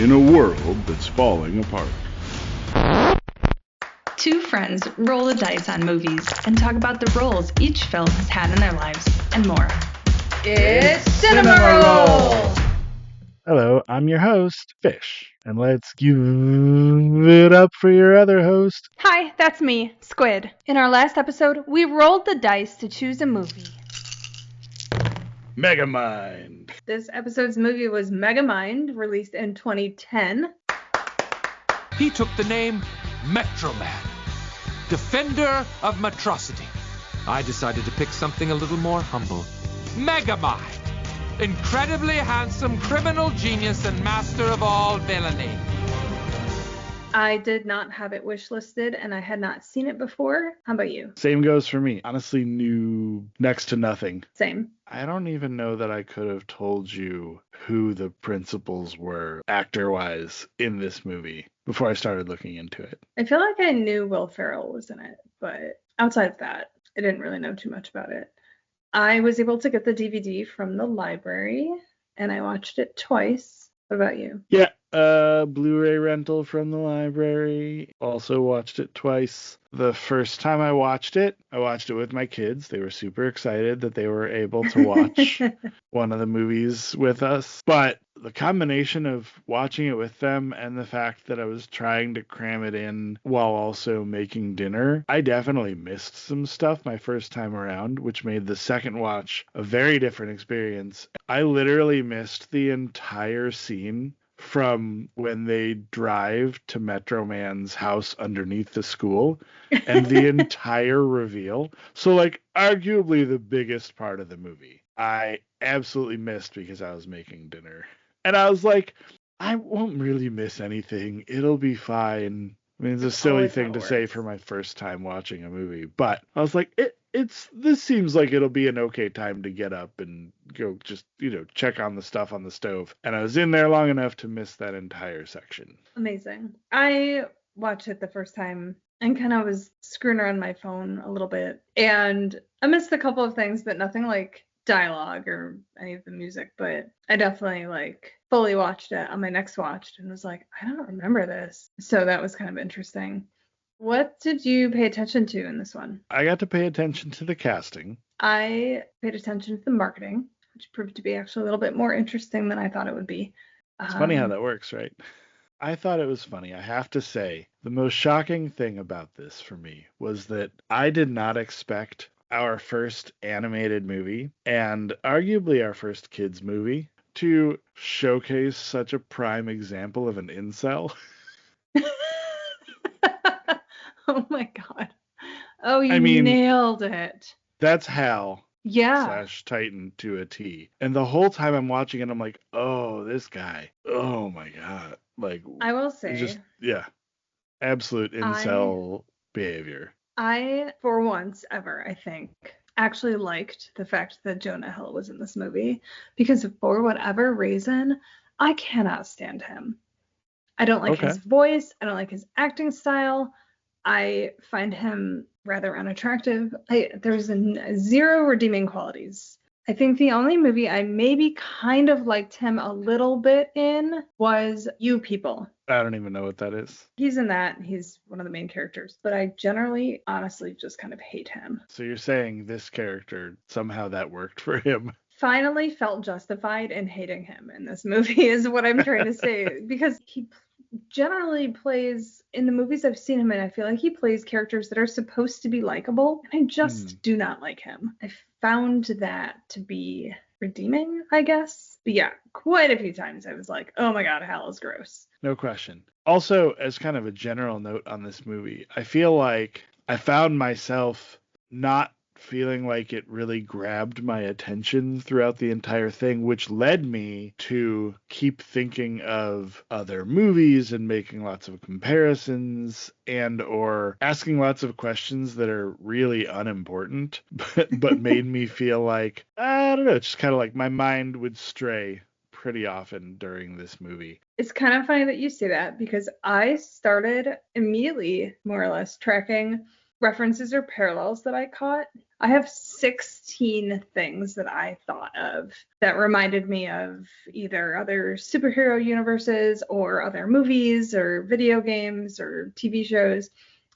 in a world that's falling apart. Two friends roll the dice on movies and talk about the roles each film has had in their lives and more. It's Cinema Roll! Hello, I'm your host, Fish, and let's give it up for your other host. Hi, that's me, Squid. In our last episode, we rolled the dice to choose a movie. Megamind. This episode's movie was Megamind, released in 2010. He took the name Metro Man, Defender of Metrocity. I decided to pick something a little more humble. Megamind, incredibly handsome criminal genius and master of all villainy. I did not have it wishlisted, and I had not seen it before. How about you? Same goes for me. Honestly, knew next to nothing. Same. I don't even know that I could have told you who the principals were, actor-wise, in this movie before I started looking into it. I feel like I knew Will Ferrell was in it, but outside of that, I didn't really know too much about it. I was able to get the DVD from the library, and I watched it twice. What about you? Yeah, Blu-ray rental from the library. Also watched it twice. The first time I watched it with my kids. They were super excited that they were able to watch one of the movies with us. But the combination of watching it with them and the fact that I was trying to cram it in while also making dinner, I definitely missed some stuff my first time around, which made the second watch a very different experience. I literally missed the entire scene from when they drive to Metro Man's house underneath the school and the entire reveal. So, like, arguably the biggest part of the movie, I absolutely missed because I was making dinner. And I was like, I won't really miss anything. It'll be fine. I mean, it's a silly thing to say for my first time watching a movie, but I was like, this seems like it'll be an okay time to get up and go just, check on the stuff on the stove. And I was in there long enough to miss that entire section. Amazing. I watched it the first time and kind of was screwing around my phone a little bit. And I missed a couple of things, but nothing like dialogue or any of the music. But I definitely fully watched it on my next watch and was like, I don't remember this. So that was kind of interesting. What did you pay attention to in this one? I got to pay attention to the casting. I paid attention to the marketing, which proved to be actually a little bit more interesting than I thought it would be. It's funny how that works, right? I thought it was funny. I have to say, the most shocking thing about this for me was that I did not expect our first animated movie and arguably our first kids movie to showcase such a prime example of an incel. Oh my God. Oh, you nailed it. That's Hal. Yeah. /Titan to a T. And the whole time I'm watching it, I'm like, oh, this guy. Oh my God. I will say. Just, absolute incel behavior. I, for once ever, I think, actually liked the fact that Jonah Hill was in this movie because for whatever reason, I cannot stand him. I don't like his voice. I don't like his acting style. I find him rather unattractive. There's zero redeeming qualities. I think the only movie I maybe kind of liked him a little bit in was You People. I don't even know what that is. He's in that. He's one of the main characters. But I generally, honestly, just kind of hate him. So you're saying this character, somehow that worked for him? Finally felt justified in hating him in this movie is what I'm trying to say. Because he generally plays, in the movies I've seen him in, I feel like he plays characters that are supposed to be likable, and I just do not like him. I found that to be redeeming, I guess. But yeah, quite a few times I was like, oh my God, Hal is gross. No question. Also, as kind of a general note on this movie, I feel like I found myself not feeling like it really grabbed my attention throughout the entire thing, which led me to keep thinking of other movies and making lots of comparisons and or asking lots of questions that are really unimportant, but made me feel like, I don't know, just kind of like my mind would stray pretty often during this movie. It's kind of funny that you say that because I started immediately, more or less, tracking references or parallels that I caught. I have 16 things that I thought of that reminded me of either other superhero universes or other movies or video games or TV shows.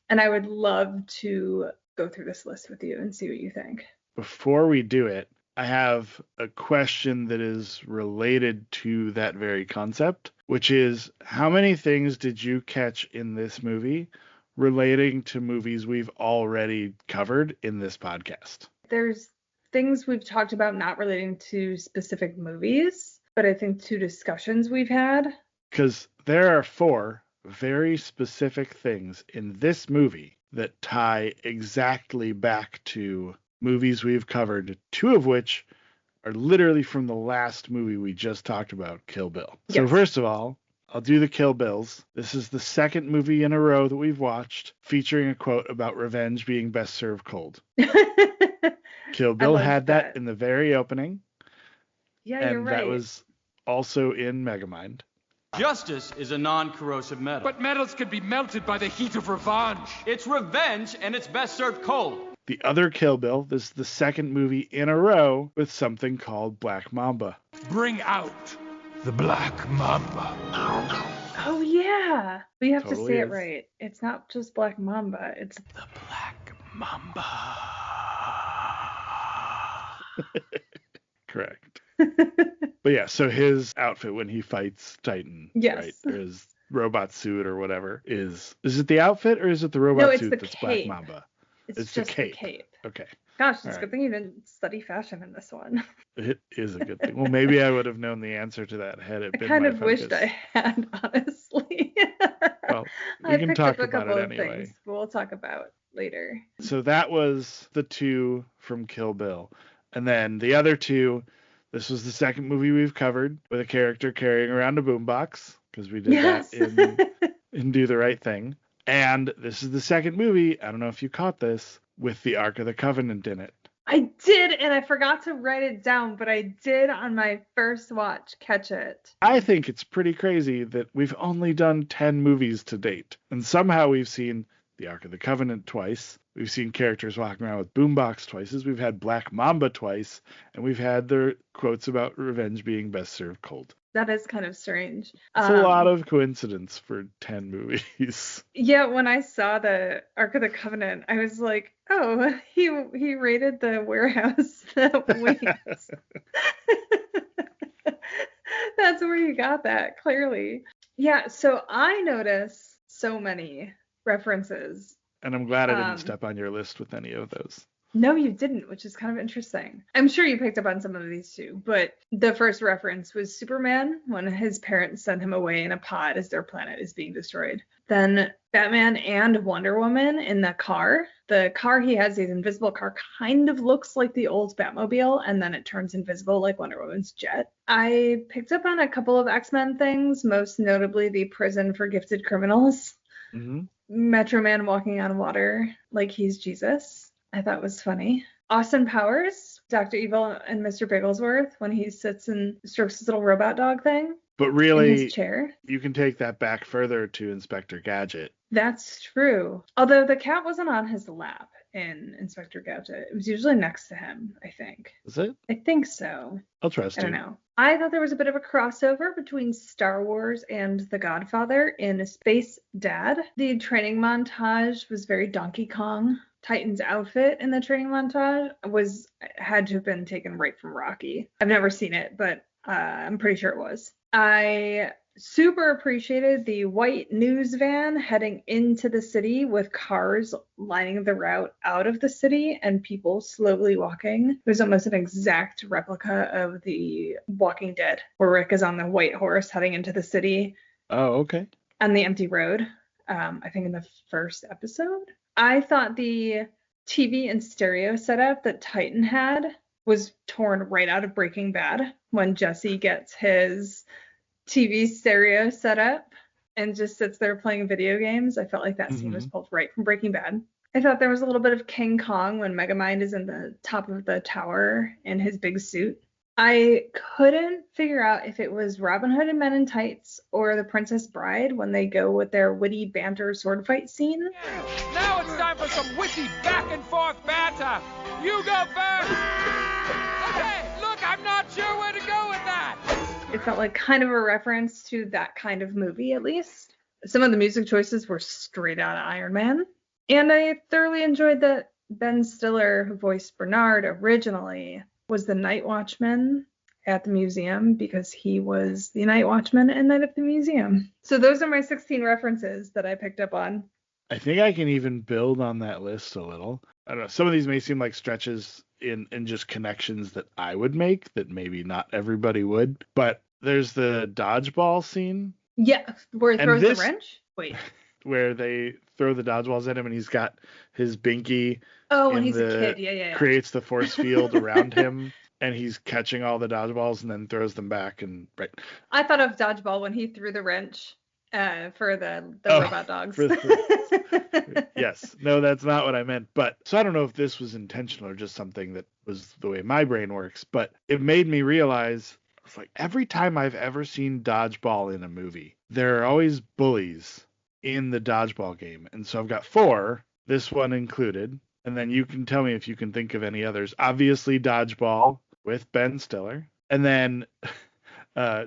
And I would love to go through this list with you and see what you think. Before we do it, I have a question that is related to that very concept, which is, how many things did you catch in this movie relating to movies we've already covered in this podcast? There's things we've talked about not relating to specific movies, but I think 2 discussions we've had. Because there are 4 very specific things in this movie that tie exactly back to movies we've covered, 2 of which are literally from the last movie we just talked about, Kill Bill. Yes. So first of all, I'll do the Kill Bills. This is the second movie in a row that we've watched featuring a quote about revenge being best served cold. Kill Bill had that in the very opening. Yeah, and you're right. That was also in Megamind. Justice is a non-corrosive metal. But metals can be melted by the heat of revenge. It's revenge, and it's best served cold. The other Kill Bill, this is the second movie in a row with something called Black Mamba. Bring out the Black Mamba. Oh, yeah. We have Totally to say is. it right. It's not just Black Mamba. It's The Black Mamba. Correct. But yeah, so his outfit when he fights Titan, Yes. right, or his robot suit or whatever, is it the outfit or is it the robot it's suit the that's cape. Black Mamba? It's It's just the cape. the cape. Okay. Gosh, it's All a right. good thing you didn't study fashion in this one. It is a good thing. Well, maybe I would have known the answer to that had it I been kind my of wished focus. I had, honestly. Well, we I can picked talk up a about couple it of anyway. things we'll talk about later. So that was the 2 from Kill Bill. And then the other 2, this was the second movie we've covered with a character carrying around a boombox, because we did Yes. that in Do the Right Thing. And this is the second movie, I don't know if you caught this, with the Ark of the Covenant in it. I did, and I forgot to write it down, but I did on my first watch catch it. I think it's pretty crazy that we've only done 10 movies to date. And somehow we've seen the Ark of the Covenant twice. We've seen characters walking around with boombox twice. We've had Black Mamba twice. And we've had their quotes about revenge being best served cold. That is kind of strange. It's a lot of coincidence for 10 movies. Yeah, when I saw the Ark of the Covenant, I was like, oh, he raided the warehouse that waits. That's where you got that, clearly. Yeah, so I noticed so many references. And I'm glad I didn't step on your list with any of those. No, you didn't, which is kind of interesting. I'm sure you picked up on some of these too, but the first reference was Superman when his parents sent him away in a pod as their planet is being destroyed. Then Batman and Wonder Woman in the car. The car he has, his invisible car, kind of looks like the old Batmobile, and then it turns invisible like Wonder Woman's jet. I picked up on a couple of X-Men things, most notably the prison for gifted criminals. Mm-hmm. Metro Man walking on water like he's Jesus. I thought was funny. Austin Powers, Dr. Evil and Mr. Bigglesworth, when he sits and strokes his little robot dog thing. But In really, his chair. you can take that back further to Inspector Gadget. That's true. Although the cat wasn't on his lap in Inspector Gadget. It was usually next to him, I think. Is it? I think so. I'll trust I you. don't know. I thought there was a bit of a crossover between Star Wars and The Godfather in Space Dad. The training montage was very Donkey Kong. Titan's outfit in the training montage had to have been taken right from Rocky. I've never seen it, but I'm pretty sure it was. I super appreciated the white news van heading into the city with cars lining the route out of the city and people slowly walking. It was almost an exact replica of the Walking Dead, where Rick is on the white horse heading into the city. Oh, okay. On the empty road, I think in the first episode. I thought the TV and stereo setup that Titan had was torn right out of Breaking Bad when Jesse gets his TV stereo setup and just sits there playing video games. I felt like that scene was pulled right from Breaking Bad. I thought there was a little bit of King Kong when Megamind is in the top of the tower in his big suit. I couldn't figure out if it was Robin Hood and Men in Tights or The Princess Bride when they go with their witty banter sword fight scene. Now it's time for some witty back and forth banter. You go first. Okay, look, I'm not sure where to go with that. It felt like kind of a reference to that kind of movie, at least. Some of the music choices were straight out of Iron Man. And I thoroughly enjoyed that Ben Stiller, who voiced Bernard originally, was the night watchman at the museum because he was the night watchman in Night at the Museum. So those are my 16 references that I picked up on. I think I can even build on that list a little. I don't know. Some of these may seem like stretches in just connections that I would make that maybe not everybody would. But there's the dodgeball scene. Yeah, where he throws the wrench? Wait. Where they throw the dodgeballs at him and he's got his binky. Oh, when he's a kid. Yeah. Creates the force field around him. And he's catching all the dodgeballs and then throws them back. And right. I thought of dodgeball when he threw the wrench for the robot dogs. Yes. No, that's not what I meant. But so I don't know if this was intentional or just something that was the way my brain works. But it made me realize, it's like every time I've ever seen dodgeball in a movie, there are always bullies in the dodgeball game. And so I've got 4, this one included. And then you can tell me if you can think of any others. Obviously, Dodgeball with Ben Stiller. And then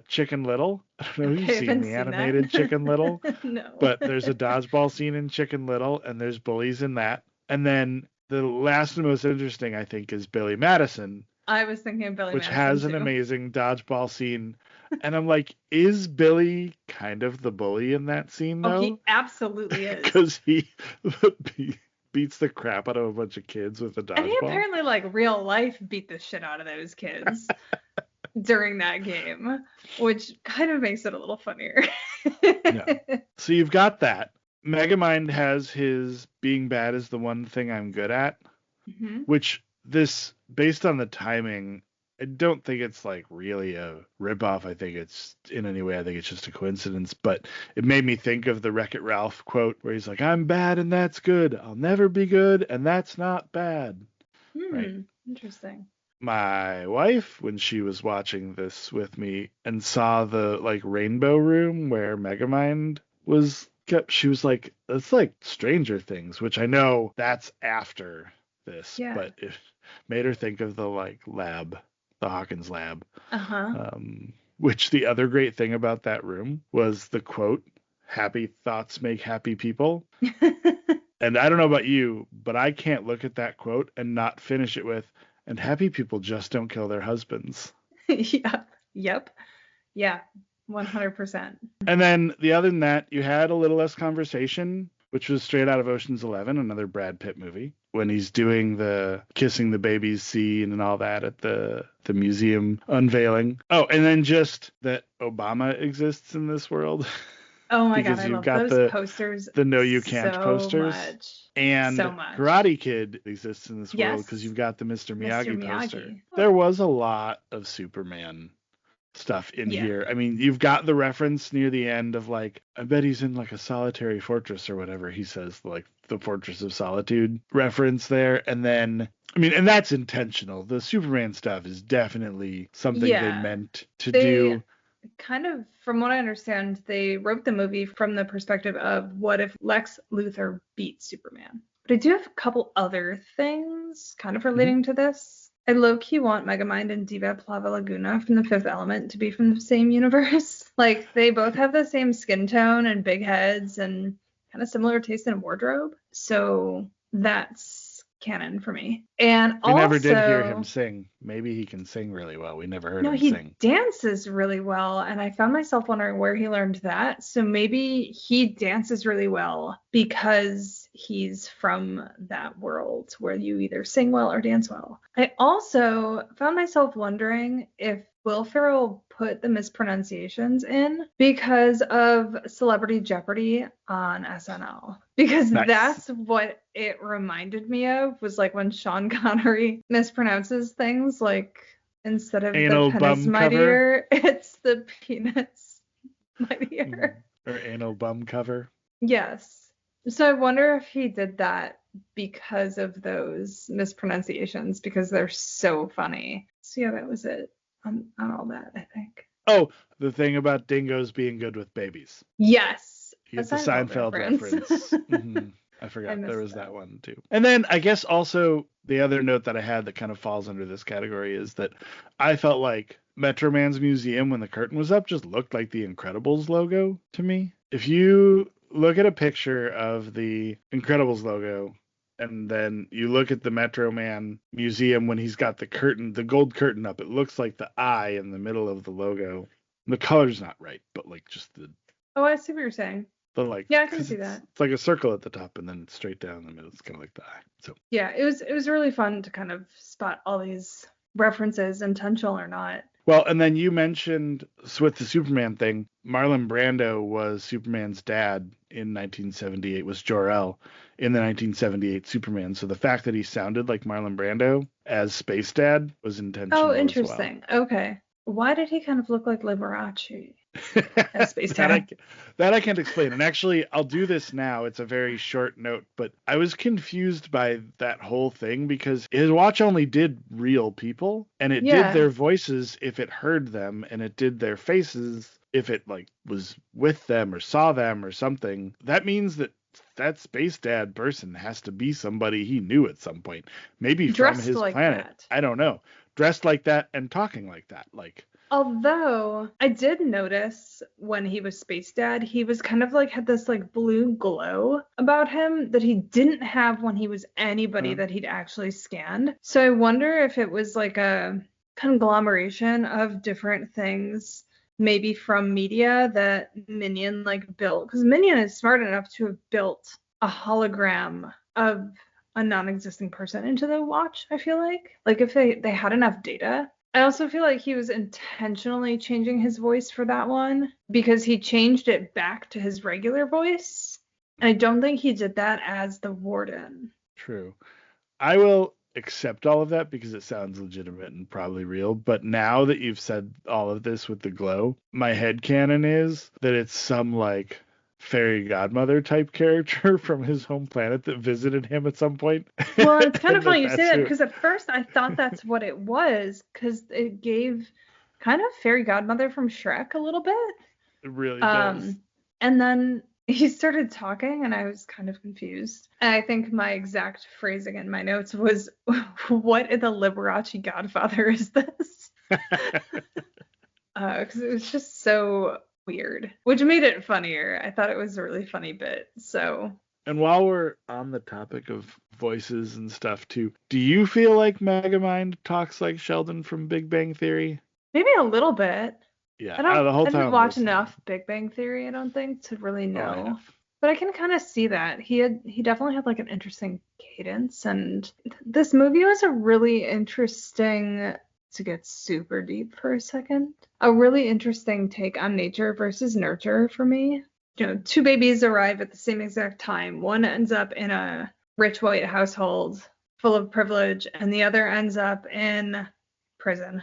Chicken Little. I don't know if you've seen the animated Chicken Little. No. But there's a dodgeball scene in Chicken Little, and there's bullies in that. And then the last and most interesting, I think, is Billy Madison. I was thinking of Billy Madison. Which has an amazing dodgeball scene. And I'm like, is Billy kind of the bully in that scene, though? Oh, he absolutely is. Because he beats the crap out of a bunch of kids with a dodgeball. And he apparently, like, real life beat the shit out of those kids during that game, which kind of makes it a little funnier. Yeah. So you've got that. Megamind has his being bad is the one thing I'm good at, which this, based on the timing, I don't think it's like really a ripoff. I think it's in any way, I think it's just a coincidence, but it made me think of the Wreck-It Ralph quote where he's like, I'm bad and that's good. I'll never be good and that's not bad. Right. Interesting. My wife, when she was watching this with me and saw the like rainbow room where Megamind was kept, she was like, that's like Stranger Things, which I know that's after this, but it made her think of the like lab. The Hawkins lab. Which the other great thing about that room was the quote, happy thoughts make happy people. And I don't know about you, but I can't look at that quote and not finish it with, and happy people just don't kill their husbands. Yep. Yeah. 100%. And then the other than that, you had a little less conversation, which was straight out of Ocean's 11, another Brad Pitt movie, when he's doing the kissing the babies scene and all that at the museum unveiling. Oh, and then just that Obama exists in this world. Oh my God, I love those posters. The No You Can't posters. And so much. Karate Kid exists in this world because you've got the Mr. Miyagi poster. There was a lot of Superman stuff in here. I mean, you've got the reference near the end of like, I bet he's in like a solitary fortress or whatever he says, like the Fortress of Solitude reference there. And then, I mean, and that's intentional. The Superman stuff is definitely something they meant to do. Kind of, from what I understand, they wrote the movie from the perspective of what if Lex Luthor beat Superman. But I do have a couple other things kind of relating to this. I low-key want Megamind and Diva Plava Laguna from The Fifth Element to be from the same universe. Like, they both have the same skin tone and big heads and kind of similar taste in wardrobe. So that's canon for me. And we never did hear him sing. Maybe he can sing really well. We never heard him sing. No, he dances really well, and I found myself wondering where he learned that. So maybe he dances really well because he's from that world where you either sing well or dance well. I also found myself wondering if Will Ferrell put the mispronunciations in because of Celebrity Jeopardy on SNL. Because that's what it reminded me of, was like when Sean Connery mispronounces things, like instead of anal the penis mightier, it's the penis mightier. Or anal bum cover. Yes. So I wonder if he did that because of those mispronunciations, because they're so funny. So yeah, that was it. on all that, I think. Oh, the thing about dingoes being good with babies. Yes. You get the Seinfeld reference. I forgot there was that one too. And then I guess also the other note that I had that kind of falls under this category is that I felt like Metro Man's museum, when the curtain was up, just looked like the Incredibles logo to me. If you look at a picture of the Incredibles logo, and then you look at the Metro Man museum when he's got the curtain, the gold curtain up, it looks like the eye in the middle of the logo. The color's not right, but like just the... Oh, I see what you're saying. The like, yeah, I can see that. It's like a circle at the top and then straight down the middle. It's kind of like the eye. So yeah, it was really fun to kind of spot all these references, intentional or not. Well, and then you mentioned with the Superman thing, Marlon Brando was Superman's dad in 1978, was Jor-El in the 1978 Superman. So the fact that he sounded like Marlon Brando as Space Dad was intentional. Oh, interesting. As well. Okay. Why did he kind of look like Liberace as Space Dad? that I can't explain. And actually, I'll do this now. It's a very short note, but I was confused by that whole thing because his watch only did real people, and it did their voices if it heard them, and it did their faces if it like was with them or saw them or something. That means that Space Dad person has to be somebody he knew at some point, maybe dressed from his like planet. That. I don't know. Dressed like that and talking like that, like. Although I did notice when he was Space Dad, he was kind of like had this like blue glow about him that he didn't have when he was anybody that he'd actually scanned. So I wonder if it was like a conglomeration of different things, maybe from media that Minion like built, because Minion is smart enough to have built a hologram of a non-existing person into the watch. I feel like if they had enough data. I also feel like he was intentionally changing his voice for that one because he changed it back to his regular voice. And I don't think he did that as the Warden. True. I will accept all of that because it sounds legitimate and probably real. But now that you've said all of this with the glow, my headcanon is that it's some like fairy godmother type character from his home planet that visited him at some point. Well, it's kind of funny you say that because at first I thought that's what it was because it gave kind of fairy godmother from Shrek a little bit. It really does. And then he started talking and I was kind of confused. And I think my exact phrasing in my notes was, what in the Liberace Godfather is this? Because it was just so weird, which made it funnier. I thought it was a really funny bit. So. And while we're on the topic of voices and stuff too, do you feel like Megamind talks like Sheldon from Big Bang Theory? Maybe a little bit. Yeah, I didn't watch enough Big Bang Theory, I don't think, to really know. But I can kind of see that. He definitely had like an interesting cadence, and this movie was a really interesting, to get super deep for a second, a really interesting take on nature versus nurture for me. You know, two babies arrive at the same exact time. One ends up in a rich white household full of privilege, and the other ends up in prison,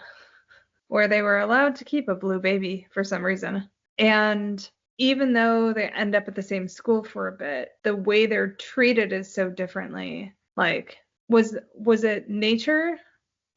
where they were allowed to keep a blue baby for some reason. And even though they end up at the same school for a bit, the way they're treated is so differently. Like, was it nature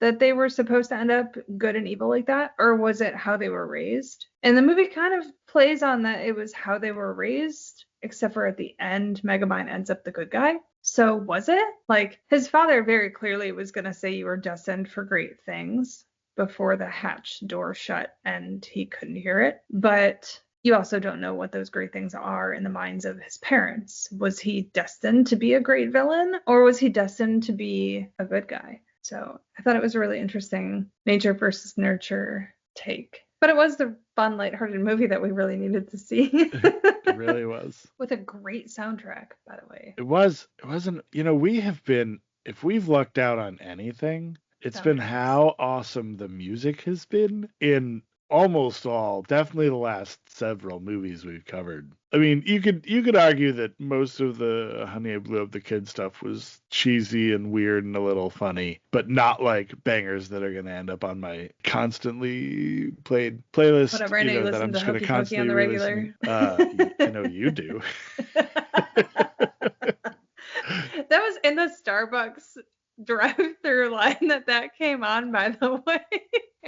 that they were supposed to end up good and evil like that? Or was it how they were raised? And the movie kind of plays on that it was how they were raised, except for at the end, Megamind ends up the good guy. So was it? Like, his father very clearly was going to say you were destined for great things before the hatch door shut and he couldn't hear it. But you also don't know what those great things are in the minds of his parents. Was he destined to be a great villain, or was he destined to be a good guy? So I thought it was a really interesting nature versus nurture take. But it was the fun, lighthearted movie that we really needed to see. It really was. With a great soundtrack, by the way. It wasn't, we have been, if we've lucked out on anything, it's been how awesome the music has been in almost all, definitely the last several movies we've covered. I mean, you could argue that most of the Honey, I Blew Up the Kid stuff was cheesy and weird and a little funny, but not like bangers that are going to end up on my constantly played playlist. Whatever, I know you listen to Hokey Pokey on the regular. I know you do. That was in the Starbucks drive-through line that came on, by the way.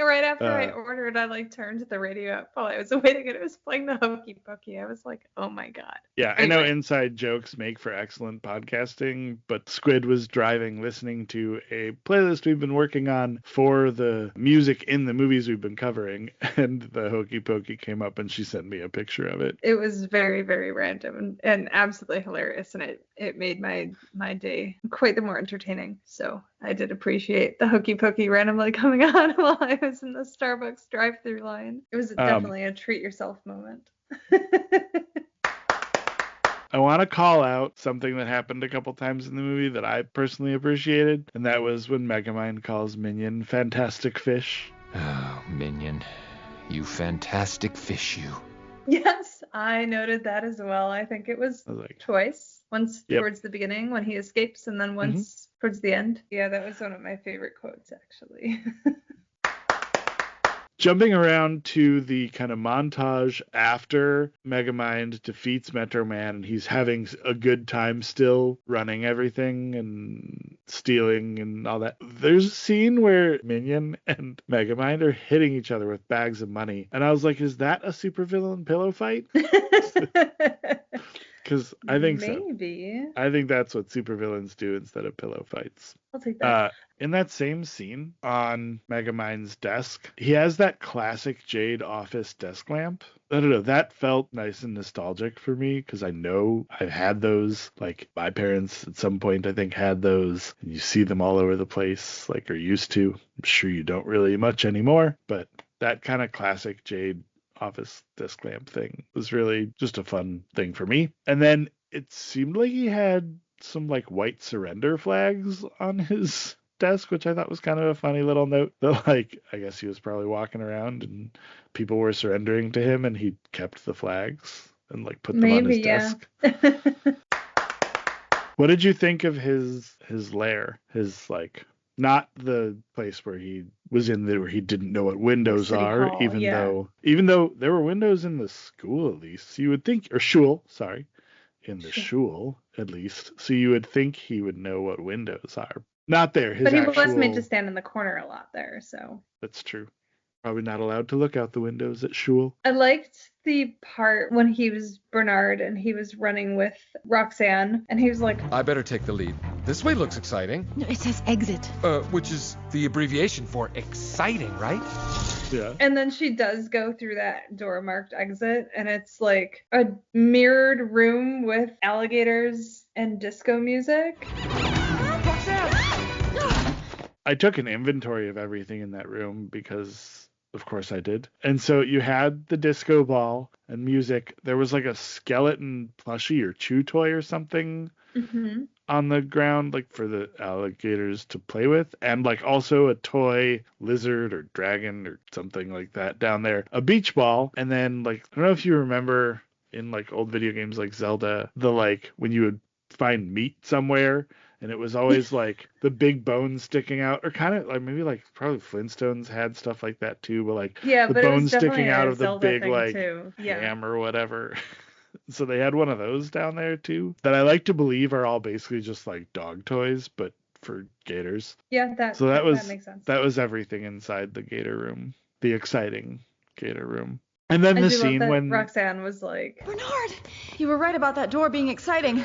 Right after I Uh, ordered, I like turned the radio up while I was waiting, and it was playing the Hokey Pokey. I was like, oh my god. Yeah, I know Anyway. inside jokes make for excellent podcasting, but Squid was driving listening to a playlist we've been working on for the music in the movies we've been covering, and the Hokey Pokey came up and she sent me a picture of it. It was very, very random and absolutely hilarious, and it made my day quite the more entertaining. So I did appreciate the Hokey Pokey randomly coming on while I was in the Starbucks drive-through line. It was definitely a treat yourself moment. I want to call out something that happened a couple times in the movie that I personally appreciated, and that was when Megamind calls Minion Fantastic Fish. Oh, Minion. You fantastic fish, you. Yes, I noted that as well. I think it was twice. Once towards the beginning when he escapes, and then once towards the end. Yeah, that was one of my favorite quotes, actually. Jumping around to the kind of montage after Megamind defeats Metro Man, and he's having a good time still running everything and stealing and all that. There's a scene where Minion and Megamind are hitting each other with bags of money. And I was like, is that a supervillain pillow fight? Because I think Maybe. so. I think that's what supervillains do instead of pillow fights. I'll take that. In that same scene on Megamind's desk, he has that classic Jade office desk lamp. I don't know, that felt nice and nostalgic for me because I know I've had those. Like my parents at some point I think had those, and you see them all over the place, like, or used to. I'm sure you don't really much anymore, but that kind of classic Jade office desk lamp thing was really just a fun thing for me. And then it seemed like he had some like white surrender flags on his desk, which I thought was kind of a funny little note that, like, I guess he was probably walking around and people were surrendering to him and he kept the flags and like put them on his desk. What did you think of his lair? His, like, not the place where he was in there where he didn't know what windows are, hall, even though there were windows in the school at least. So you would think, or shul, sorry, in the shul at least. So you would think he would know what windows are. Not there. But he was made to stand in the corner a lot there, so. That's true. Probably not allowed to look out the windows at shul. I liked the part when he was Bernard and he was running with Roxanne, and he was like, I better take the lead. This way looks exciting. No, it says exit. Which is the abbreviation for exciting, right? Yeah. And then she does go through that door marked exit, and it's like a mirrored room with alligators and disco music. I took an inventory of everything in that room because, of course, I did. And so you had the disco ball and music. There was like a skeleton plushie or chew toy or something on the ground, like for the alligators to play with. And like also a toy lizard or dragon or something like that down there. A beach ball. And then, like, I don't know if you remember in like old video games like Zelda, the like when you would find meat somewhere, and it was always like the big bones sticking out, or kind of like maybe like probably Flintstones had stuff like that too, but like the bones sticking out of the big like ham or whatever. So they had one of those down there too that I like to believe are all basically just like dog toys, but for gators. Yeah, that makes sense. That was everything inside the gator room, the exciting gator room. And then the scene when Roxanne was like, Bernard, you were right about that door being exciting.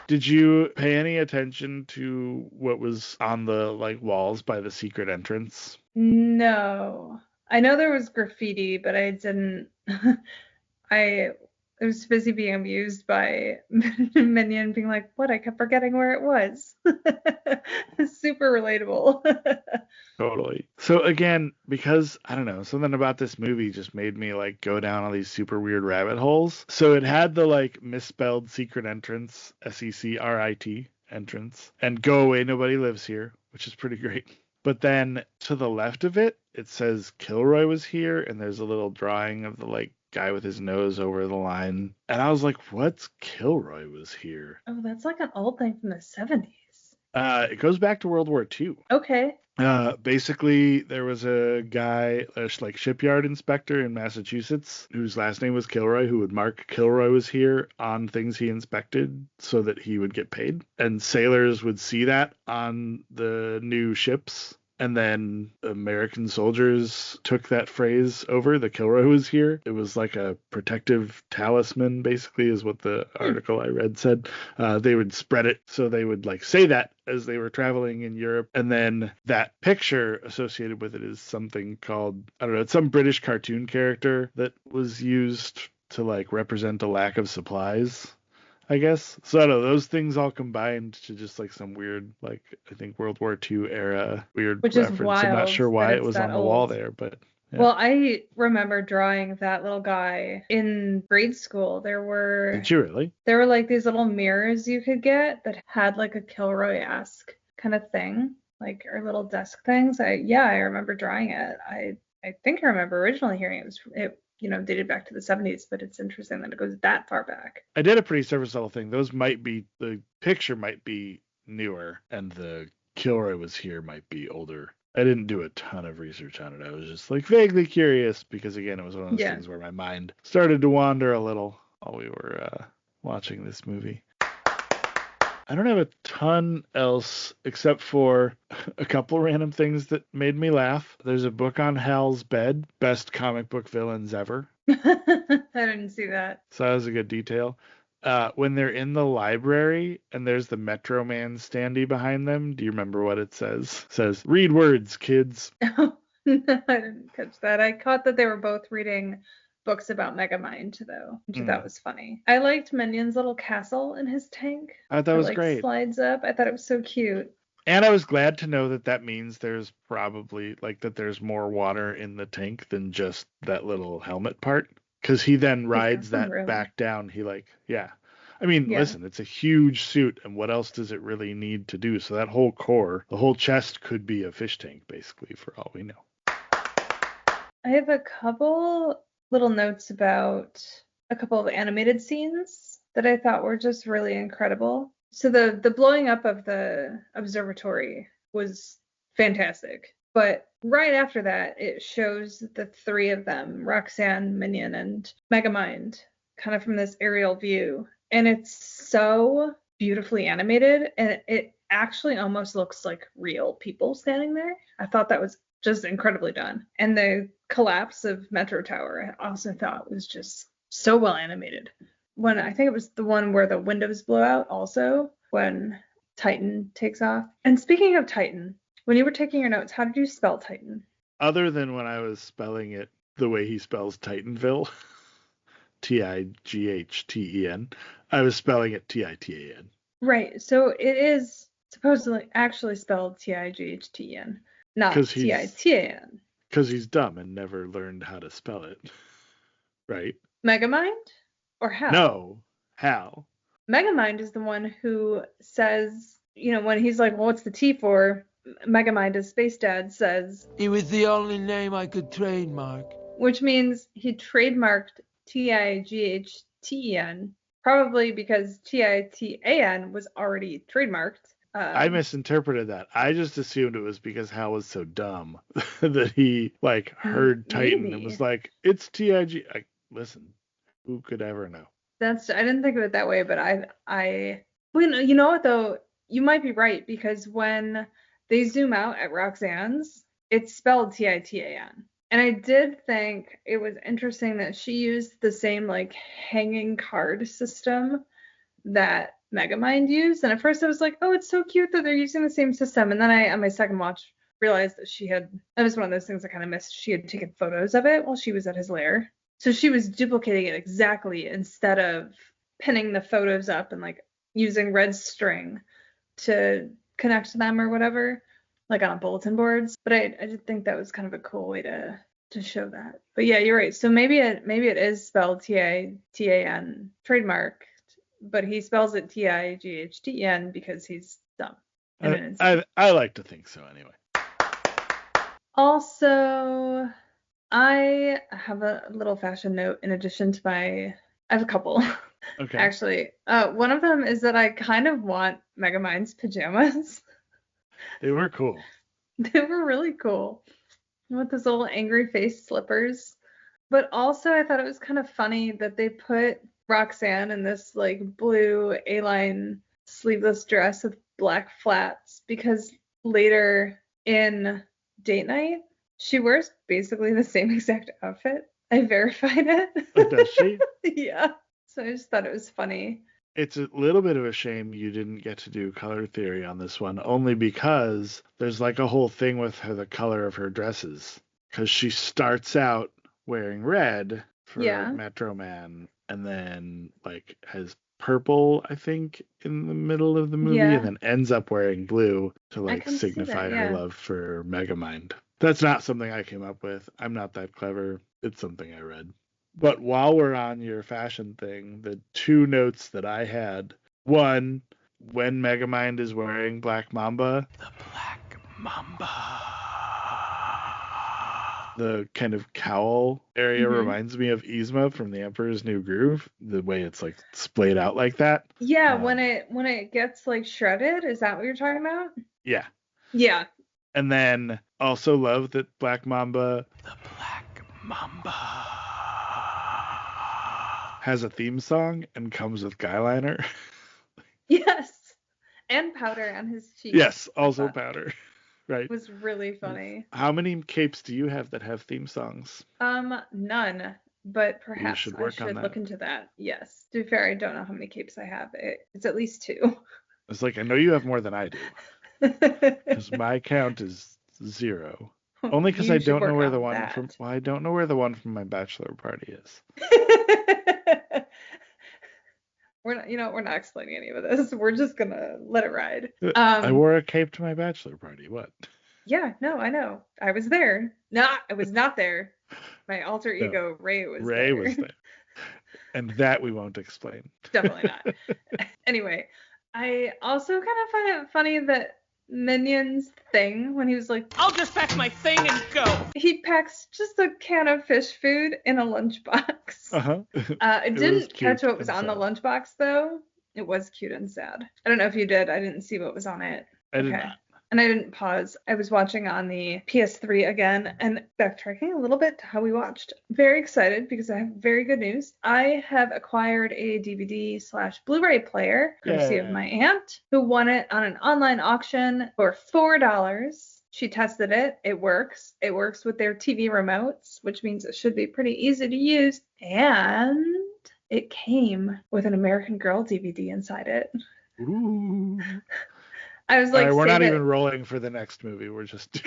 Did you pay any attention to what was on the like walls by the secret entrance? No. I know there was graffiti, but I didn't. I was busy being amused by Minion being like, what? I kept forgetting where it was. Super relatable. Totally. So again, because I don't know, something about this movie just made me like go down all these super weird rabbit holes. So it had the like misspelled secret entrance, SECRIT entrance, and go away, nobody lives here, which is pretty great. But then to the left of it, it says Kilroy was here, and there's a little drawing of the like guy with his nose over the line. And I was like, what's Kilroy was here? Oh, that's like an old thing from the 70s. It goes back to World War II. Okay. Basically, there was a guy, like shipyard inspector in Massachusetts, whose last name was Kilroy, who would mark Kilroy was here on things he inspected so that he would get paid. And sailors would see that on the new ships And then American soldiers took that phrase over. The Kilroy was here. It was like a protective talisman, basically, is what the article I read said. They would spread it. So they would like say that as they were traveling in Europe. And then that picture associated with it is something called, I don't know, it's some British cartoon character that was used to like represent a lack of supplies, I guess. So I don't know, those things all combined to just like some weird, like I think World War II era weird Which reference. is wild. I'm not sure why that it it's was that on the wall old. there, but yeah. Well, I remember drawing that little guy in grade school. There were Did you really? like these little mirrors you could get that had like a Kilroy-esque kind of thing, like our little desk things. I remember drawing it. I think I remember originally hearing it dated back to the 70s, but it's interesting that it goes that far back. I did a pretty surface level thing. Those might be, the picture might be newer, and the Kilroy was here might be older. I didn't do a ton of research on it. I was just like vaguely curious because, again, it was one of those things where my mind started to wander a little while we were watching this movie. I don't have a ton else except for a couple random things that made me laugh. There's a book on Hal's bed, best comic book villains ever. I didn't see that. So that was a good detail. When they're in the library and there's the Metro Man standee behind them, do you remember what it says? It says, "Read words, kids." No, I didn't catch that. I caught that they were both reading books about Megamind, though, which I thought was funny. I liked Minion's little castle in his tank. I thought that was great. Slides up. I thought it was so cute. And I was glad to know that that means there's probably, like, that there's more water in the tank than just that little helmet part. Because he then rides that back down. Listen, it's a huge suit, and what else does it really need to do? So that whole core, the whole chest could be a fish tank, basically, for all we know. I have a couple little notes about a couple of animated scenes that I thought were just really incredible. So the blowing up of the observatory was fantastic. But right after that, it shows the three of them, Roxanne, Minion, and Megamind, kind of from this aerial view. And it's so beautifully animated, and it actually almost looks like real people standing there. I thought that was just incredibly done. And the collapse of Metro Tower, I also thought was just so well animated. When I think it was the one where the windows blow out also, when Titan takes off. And speaking of Titan, when you were taking your notes, how did you spell Titan? Other than when I was spelling it the way he spells Titanville, Tighten, I was spelling it Titan. Right. So it is supposedly actually spelled Tighten, not Titan. Because he's dumb and never learned how to spell it. Right? Megamind? Or Hal? No, Hal. Megamind is the one who says, when he's like, well, what's the T for? Megamind, as Space Dad, says, it was the only name I could trademark. Which means he trademarked Tighten, probably because Titan was already trademarked. I misinterpreted that. I just assumed it was because Hal was so dumb that he heard Titan and was like, it's TIG. Listen, who could ever know? I didn't think of it that way, but you know what though? You might be right, because when they zoom out at Roxanne's, it's spelled Titan. And I did think it was interesting that she used the same hanging card system that Megamind used. And at first I was like, oh, it's so cute that they're using the same system. And then I, on my second watch, realized that that was one of those things I kind of missed. She had taken photos of it while she was at his lair. So she was duplicating it exactly, instead of pinning the photos up and using red string to connect them or whatever, on bulletin boards. But I did think that was kind of a cool way to show that. But yeah, you're right. So maybe it is spelled Titan trademark, but he spells it Tighten because he's dumb. I like to think so anyway. Also, I have a little fashion note in addition to I have a couple. Okay. Actually, one of them is that I kind of want Megamind's pajamas. They were cool. They were really cool. With those little angry face slippers. But also I thought it was kind of funny that they put Roxanne in this blue A-line sleeveless dress with black flats, because later in Date Night, she wears basically the same exact outfit. I verified it. Oh, does she? Yeah. So I just thought it was funny. It's a little bit of a shame you didn't get to do color theory on this one, only because there's like a whole thing with her, the color of her dresses. Because she starts out wearing red for Metro Man, and then like has purple, I think, in the middle of the movie, and then ends up wearing blue to like signify her love for Megamind. That's not something I came up with. I'm not that clever. It's something I read. But while we're on your fashion thing, the two notes that I had, one, when Megamind is wearing Black Mamba. The Black Mamba. The kind of cowl area reminds me of Yzma from The Emperor's New Groove. The way it's like splayed out like that. Yeah, when it gets like shredded, is that what you're talking about? Yeah. Yeah. And then also love that Black Mamba. The Black Mamba. Has a theme song and comes with guyliner. Yes. And powder on his cheeks. Yes, also powder. Right. It was really funny. How many capes do you have that have theme songs? None. But perhaps should I should look into that. Yes. To be fair, I don't know how many capes I have. It's at least 2. It's like, I know you have more than I do. Because my count is 0. Only because I don't know where the one from. Well, I don't know where the one from my bachelor party is. We're not explaining any of this. We're just gonna let it ride. I wore a cape to my bachelor party. What? Yeah, no, I know. I was there. No, I was not there. My alter ego, Ray, was there. Ray was there. And that we won't explain. Definitely not. Anyway, I also kind of find it funny that Minion's thing, when he was like, I'll just pack my thing and go. He packs just a can of fish food in a lunchbox. I didn't catch what was on the lunchbox, though. It was cute and sad. I don't know if you did. I didn't see what was on it. I did not. And I didn't pause. I was watching on the PS3 again and backtracking a little bit to how we watched. Very excited because I have very good news. I have acquired a DVD/Blu-ray player courtesy of my aunt, who won it on an online auction for $4. She tested it. It works. It works with their TV remotes, which means it should be pretty easy to use. And it came with an American Girl DVD inside it. Ooh. I was like, we're not even rolling for the next movie. We're just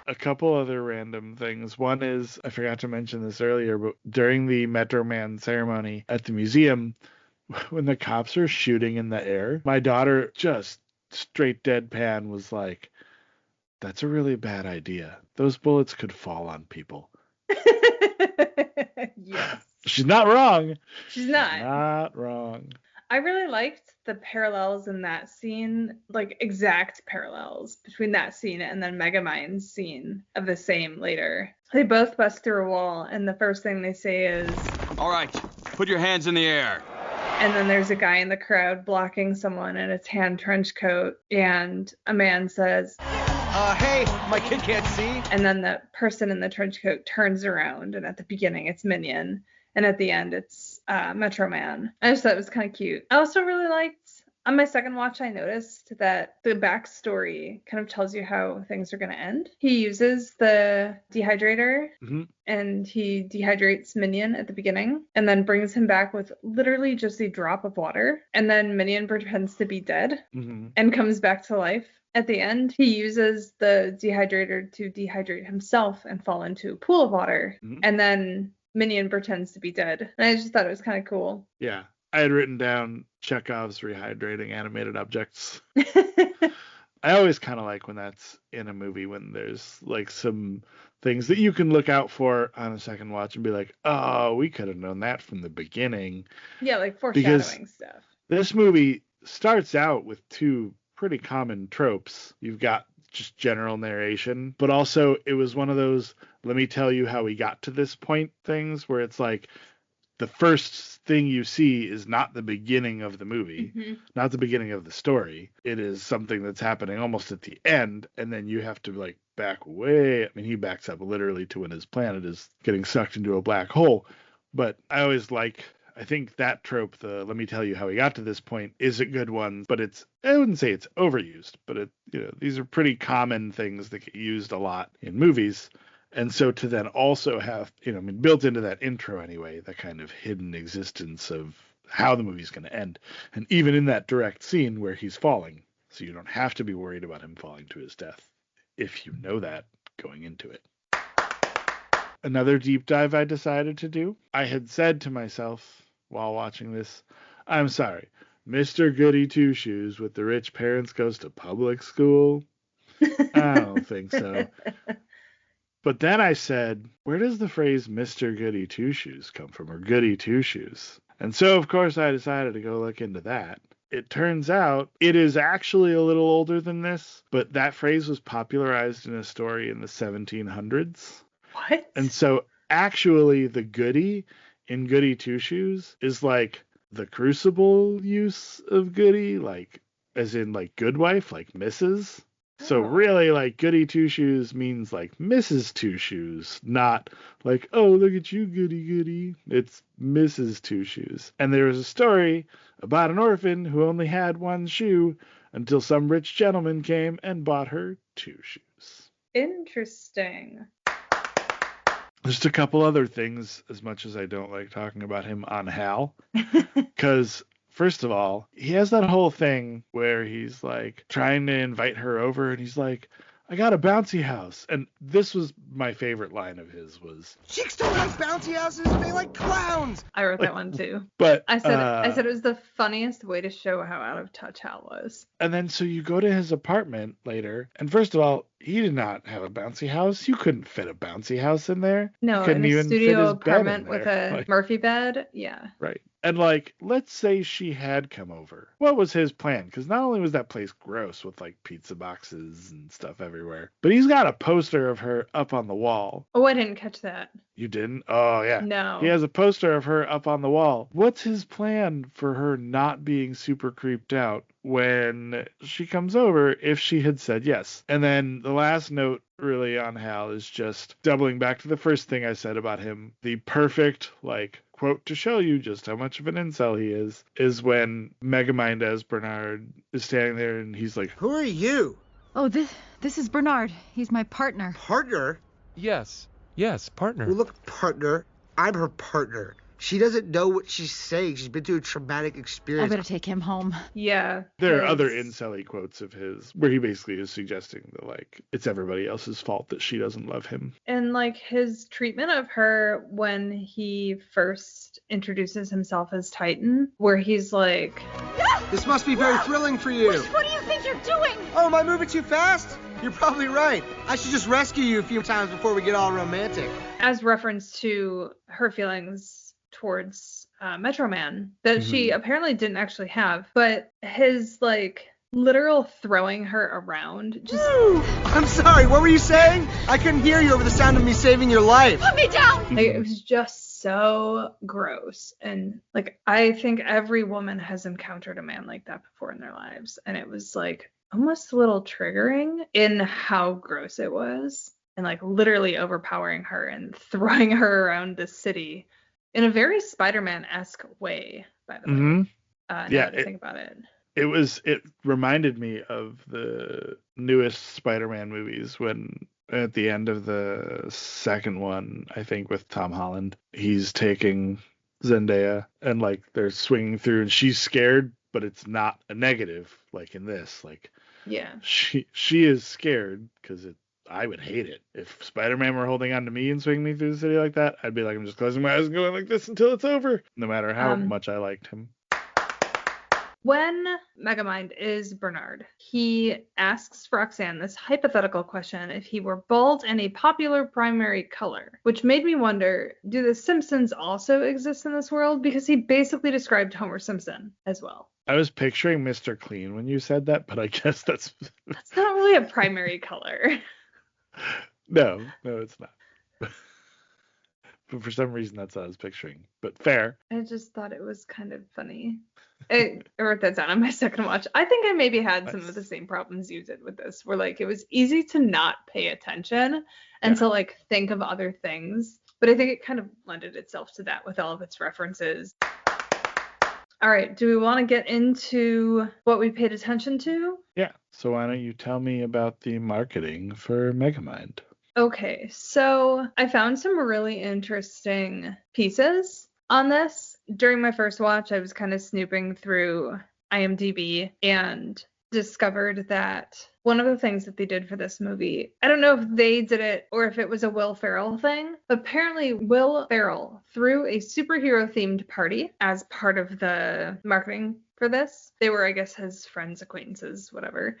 a couple other random things. One is, I forgot to mention this earlier, but during the Metro Man ceremony at the museum, when the cops are shooting in the air, my daughter just straight deadpan was like, that's a really bad idea. Those bullets could fall on people. Yes. She's not wrong. She's not. Not wrong. I really liked the parallels in that scene, like exact parallels between that scene and then Megamind's scene of the same later. They both bust through a wall, and the first thing they say is, all right, put your hands in the air. And then there's a guy in the crowd blocking someone in a tan trench coat, and a man says, hey, my kid can't see. And then the person in the trench coat turns around, and at the beginning it's Minion. And at the end, it's Metro Man. I just thought it was kind of cute. I also really liked, on my second watch, I noticed that the backstory kind of tells you how things are going to end. He uses the dehydrator, and he dehydrates Minion at the beginning, and then brings him back with literally just a drop of water. And then Minion pretends to be dead and comes back to life. At the end, he uses the dehydrator to dehydrate himself and fall into a pool of water. And then Minion pretends to be dead. And I just thought it was kind of cool. Yeah. I had written down Chekhov's rehydrating animated objects. I always kind of like when that's in a movie, when there's like some things that you can look out for on a second watch and be like, oh, we could have known that from the beginning. Yeah, like foreshadowing stuff. This movie starts out with 2 pretty common tropes. You've got just general narration, but also it was one of those, let me tell you how we got to this point things, where it's like the first thing you see is not the beginning of the movie, not the beginning of the story. It is something that's happening almost at the end, and then you have to like back away. I mean, he backs up literally to when his planet is getting sucked into a black hole. But I always like I think that trope, the let me tell you how he got to this point, is a good one, but I wouldn't say it's overused, but these are pretty common things that get used a lot in movies. And so to then also have, built into that intro anyway, that kind of hidden existence of how the movie's going to end. And even in that direct scene where he's falling, so you don't have to be worried about him falling to his death if you know that going into it. Another deep dive I decided to do, I had said to myself while watching this, I'm sorry, Mr. Goody Two-Shoes with the rich parents goes to public school? I don't think so. But then I said, where does the phrase Mr. Goody Two-Shoes come from, or Goody Two-Shoes? And so, of course, I decided to go look into that. It turns out it is actually a little older than this, but that phrase was popularized in a story in the 1700s. What? And so actually the goody in Goody Two-Shoes is like the crucible use of goody, like as in like good wife, like Mrs. So really like Goody Two-Shoes means like Mrs. Two-Shoes, not like, oh, look at you, goody goody. It's Mrs. Two-Shoes. And there was a story about an orphan who only had one shoe until some rich gentleman came and bought her 2 shoes. Interesting. Just a couple other things, as much as I don't like talking about him on Hal. Because, first of all, he has that whole thing where he's like trying to invite her over and he's like, I got a bouncy house. And this was my favorite line of his was, Chicks don't like bouncy houses, they like clowns. I wrote that one too. But I said it was the funniest way to show how out of touch Hal was. And then so you go to his apartment later, and first of all, he did not have a bouncy house. You couldn't fit a bouncy house in there. No, couldn't in a even fit studio his bed apartment in with there. a Like, Murphy bed. Yeah. right. And like, let's say she had come over. What was his plan? Because not only was that place gross with like pizza boxes and stuff everywhere, but he's got a poster of her up on the wall. Oh, I didn't catch that. You didn't? Oh, yeah. No. He has a poster of her up on the wall. What's his plan for her not being super creeped out when she comes over if she had said yes? And then the last note really on Hal is just doubling back to the first thing I said about him. The perfect, like, quote to show you just how much of an incel he is when Megamind as Bernard is standing there and he's like, Who are you? Oh, this is Bernard. He's my partner. Partner? Yes, partner. Well, look, partner, I'm her partner. She doesn't know what she's saying. She's been through a traumatic experience. I better take him home. Yeah. there are other incel-y quotes of his where he basically is suggesting that, like, it's everybody else's fault that she doesn't love him. And like his treatment of her when he first introduces himself as Titan, where he's like, This must be very thrilling for you. What do you think you're doing? Oh, am I moving too fast? You're probably right. I should just rescue you a few times before we get all romantic. as reference to her feelings towards Metro Man that she apparently didn't actually have, but his like literal throwing her around just I'm sorry, what were you saying? I couldn't hear you over the sound of me saving your life. Put me down! like, it was just so gross. And like I think every woman has encountered a man like that before in their lives, and it was like almost a little triggering in how gross it was, and like literally overpowering her and throwing her around the city in a very Spider-Man-esque way, by the way. Now that I think about it. It reminded me of the newest Spider-Man movies when at the end of the second one, I think with Tom Holland, he's taking Zendaya and like they're swinging through and she's scared, but it's not a negative like in this. Like, Yeah. she is scared because I would hate it. If Spider-Man were holding on to me and swinging me through the city like that, I'd be like, I'm just closing my eyes and going like this until it's over, no matter how much I liked him. When Megamind is Bernard, he asks Roxanne this hypothetical question if he were bald and a popular primary color, which made me wonder, do the Simpsons also exist in this world? Because he basically described Homer Simpson as well. I was picturing Mr. Clean when you said that, but I guess that's not really a primary color. No, it's not. But for some reason, that's what I was picturing. But fair. I just thought it was kind of funny. I wrote that down on my second watch. I think I maybe had some of the same problems you did with this, where like it was easy to not pay attention and to like think of other things. But I think it kind of lended itself to that with all of its references. All right, do we want to get into what we paid attention to? Yeah. So why don't you tell me about the marketing for Megamind? Okay, so I found some really interesting pieces on this. During my first watch, I was kind of snooping through IMDb and discovered that one of the things that they did for this movie, I don't know if they did it or if it was a Will Ferrell thing, but apparently Will Ferrell threw a superhero themed party as part of the marketing for this. They were, I guess, his friends, acquaintances, whatever.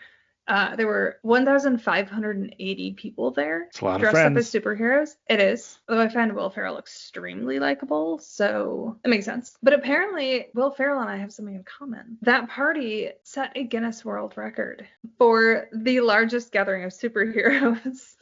There were 1,580 people there It's a lot of dressed friends. up as superheroes. It is. Although I find Will Ferrell extremely likable, so it makes sense. But apparently, Will Ferrell and I have something in common. That party set a Guinness World Record for the largest gathering of superheroes.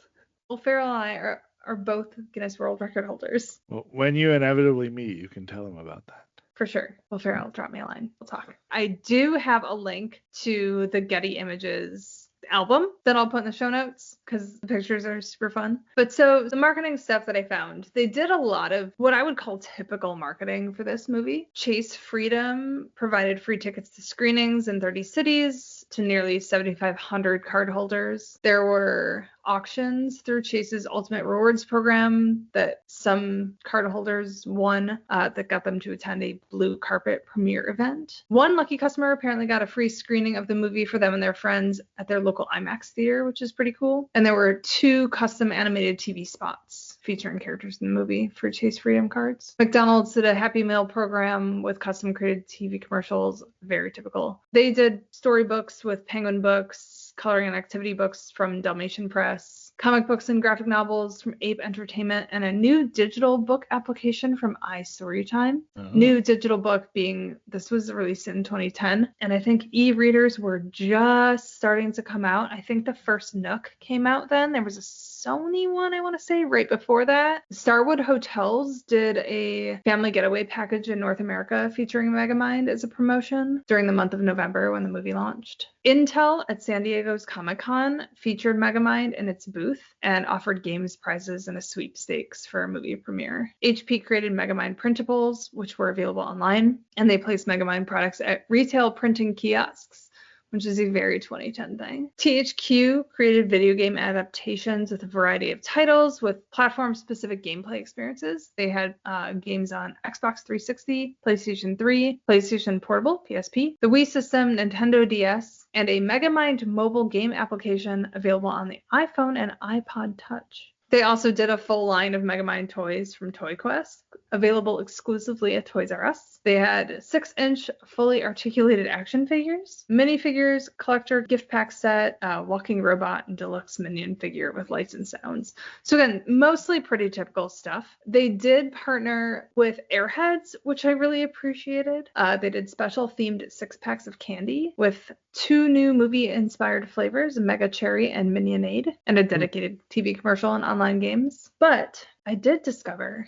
Will Ferrell and I are both Guinness World Record holders. Well, when you inevitably meet, you can tell him about that. For sure. Will Ferrell, drop me a line. We'll talk. I do have a link to the Getty Images album that I'll put in the show notes because the pictures are super fun. But so the marketing stuff that I found, they did a lot of what I would call typical marketing for this movie. Chase Freedom provided free tickets to screenings in 30 cities to nearly 7,500 cardholders. There were auctions through Chase's Ultimate Rewards program that some cardholders won that got them to attend a blue carpet premiere event. One lucky customer apparently got a free screening of the movie for them and their friends at their local IMAX theater, which is pretty cool. And there were 2 custom animated TV spots featuring characters in the movie for Chase Freedom cards. McDonald's did a Happy Meal program with custom created TV commercials, very typical. They did storybooks with Penguin Books, coloring and activity books from Dalmatian Press, comic books and graphic novels from Ape Entertainment, and a new digital book application from iStorytime. New digital book being, this was released in 2010, and I think e-readers were just starting to come out. I think the first Nook came out then. There was a Sony one, I want to say, right before that. Starwood Hotels did a family getaway package in North America featuring Megamind as a promotion during the month of November when the movie launched. Intel at San Diego's Comic-Con featured Megamind in its booth and offered games prizes and a sweepstakes for a movie premiere. HP created Megamind printables, which were available online, and they placed Megamind products at retail printing kiosks, which is a very 2010 thing. THQ created video game adaptations with a variety of titles with platform-specific gameplay experiences. They had games on Xbox 360, PlayStation 3, PlayStation Portable, PSP, the Wii system, Nintendo DS, and a Megamind mobile game application available on the iPhone and iPod Touch. They also did a full line of Megamind toys from Toy Quest, available exclusively at Toys R Us. They had 6-inch fully articulated action figures, minifigures, collector gift pack set, walking robot, and deluxe minion figure with lights and sounds. So again, mostly pretty typical stuff. They did partner with Airheads, which I really appreciated. They did special themed 6-packs of candy with 2 new movie-inspired flavors, Mega Cherry and Minionade, and a dedicated TV commercial and online games. But I did discover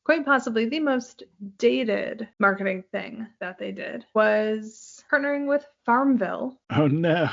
quite possibly the most dated marketing thing that they did was partnering with Farmville. Oh, no.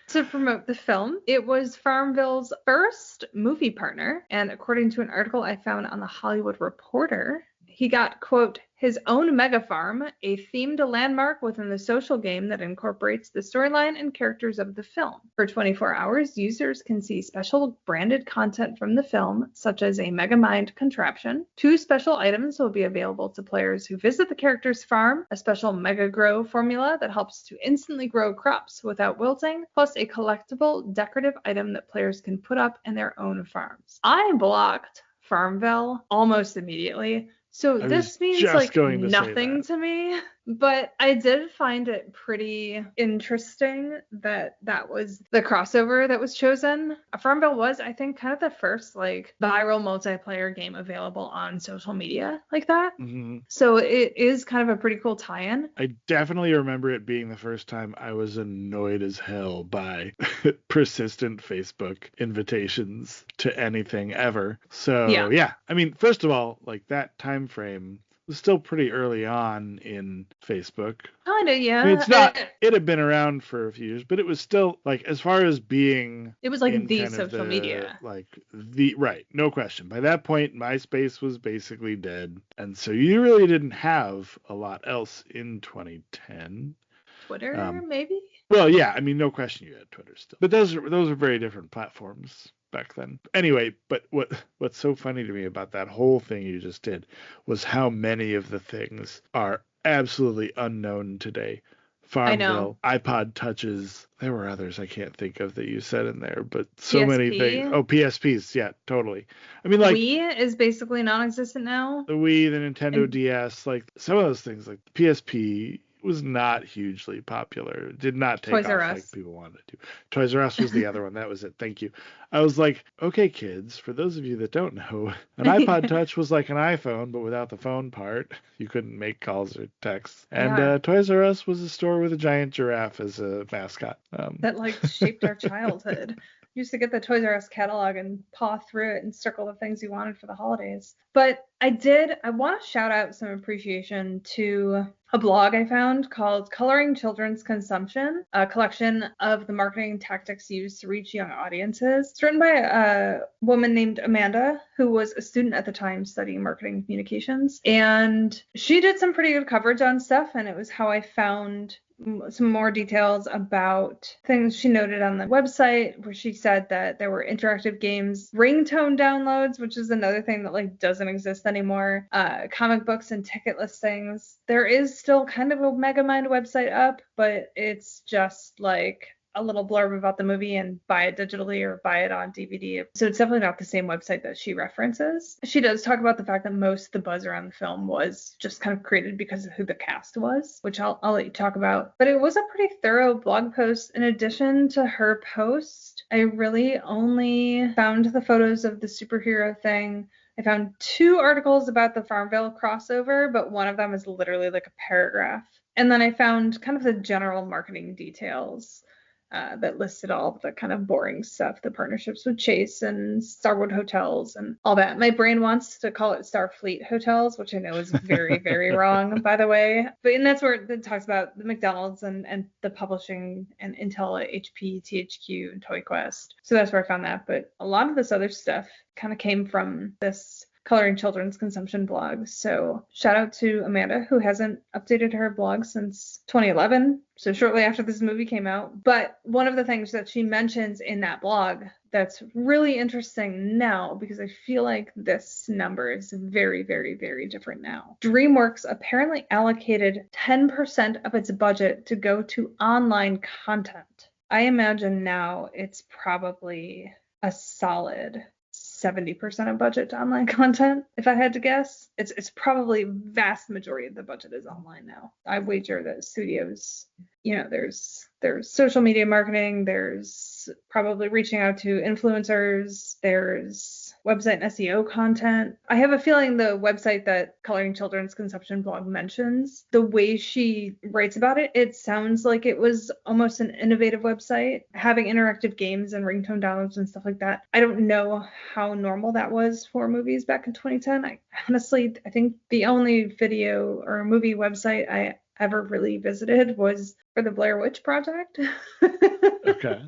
To promote the film. It was Farmville's first movie partner, and according to an article I found on The Hollywood Reporter, he got, quote, his own mega farm, a themed landmark within the social game that incorporates the storyline and characters of the film. For 24 hours, users can see special branded content from the film, such as a Megamind contraption. 2 special items will be available to players who visit the character's farm, a special Mega Grow formula that helps to instantly grow crops without wilting, plus a collectible decorative item that players can put up in their own farms. I blocked Farmville almost immediately. So this means like nothing to me, but I did find it pretty interesting that that was the crossover that was chosen. Farmville was, I think, kind of the first like viral multiplayer game available on social media like that. Mm-hmm. So it is kind of a pretty cool tie-in. I definitely remember it being the first time I was annoyed as hell by persistent Facebook invitations to anything ever. So yeah, I mean, first of all, like that time frame was still pretty early on in Facebook. Kinda, yeah. I mean, it's not. It had been around for a few years, but it was still like, as far as being. It was like in the kind of social media. Like the right, no question. By that point, MySpace was basically dead, and so you really didn't have a lot else in 2010. Twitter, maybe. Well, yeah, I mean, no question you had Twitter still, but those are very different platforms back then. Anyway, but what's so funny to me about that whole thing you just did was how many of the things are absolutely unknown today. Farmville, iPod Touches, there were others I can't think of that you said in there, but so PSP. many things. Oh, PSPs, yeah, totally. I mean, like Wii is basically non-existent now. the Wii, the Nintendo DS, like some of those things, like the PSP was not hugely popular. It did not take Toys off R Us. like people wanted it to. Toys R Us was the other one. That was it. Thank you. I was like, okay, kids, for those of you that don't know, an iPod Touch was like an iPhone, but without the phone part. You couldn't make calls or texts. And Toys R Us was a store with a giant giraffe as a mascot. That like shaped our childhood. Used to get the Toys R Us catalog and paw through it and circle the things you wanted for the holidays. But I want to shout out some appreciation to a blog I found called Coloring Children's Consumption, a collection of the marketing tactics used to reach young audiences. It's written by a woman named Amanda, who was a student at the time studying marketing communications. And she did some pretty good coverage on stuff, and it was how I found some more details about things she noted on the website, where she said that there were interactive games, ringtone downloads, which is another thing that like doesn't exist anymore, comic books and ticket listings. There is still kind of a Megamind website up, but it's just like a little blurb about the movie and buy it digitally or buy it on DVD. So it's definitely not the same website that she references. She does talk about the fact that most of the buzz around the film was just kind of created because of who the cast was, which I'll let you talk about. But it was a pretty thorough blog post. In addition to her post, I really only found the photos of the superhero thing. I found 2 articles about the Farmville crossover, but one of them is literally like a paragraph. And then I found kind of the general marketing details that listed all of the kind of boring stuff, the partnerships with Chase and Starwood Hotels and all that. My brain wants to call it Starfleet Hotels, which I know is very, very wrong, by the way. And that's where it talks about the McDonald's and the publishing and Intel, HP, THQ, and Toy Quest. So that's where I found that. But a lot of this other stuff kind of came from this Coloring Children's Consumption blog. So shout out to Amanda, who hasn't updated her blog since 2011, so shortly after this movie came out. But one of the things that she mentions in that blog that's really interesting now, because I feel like this number is very, very, very different now. Dreamworks apparently allocated 10% of its budget to go to online content. I imagine now it's probably a solid 70% of budget to online content, if I had to guess. It's probably vast majority of the budget is online now. I wager that studios, there's social media marketing, there's probably reaching out to influencers, there's website and SEO content. I have a feeling the website that Coloring Children's Consumption blog mentions, the way she writes about it, it sounds like it was almost an innovative website, having interactive games and ringtone downloads and stuff like that. I don't know how normal that was for movies back in 2010. I think the only video or movie website I ever really visited was for the Blair Witch Project. Okay.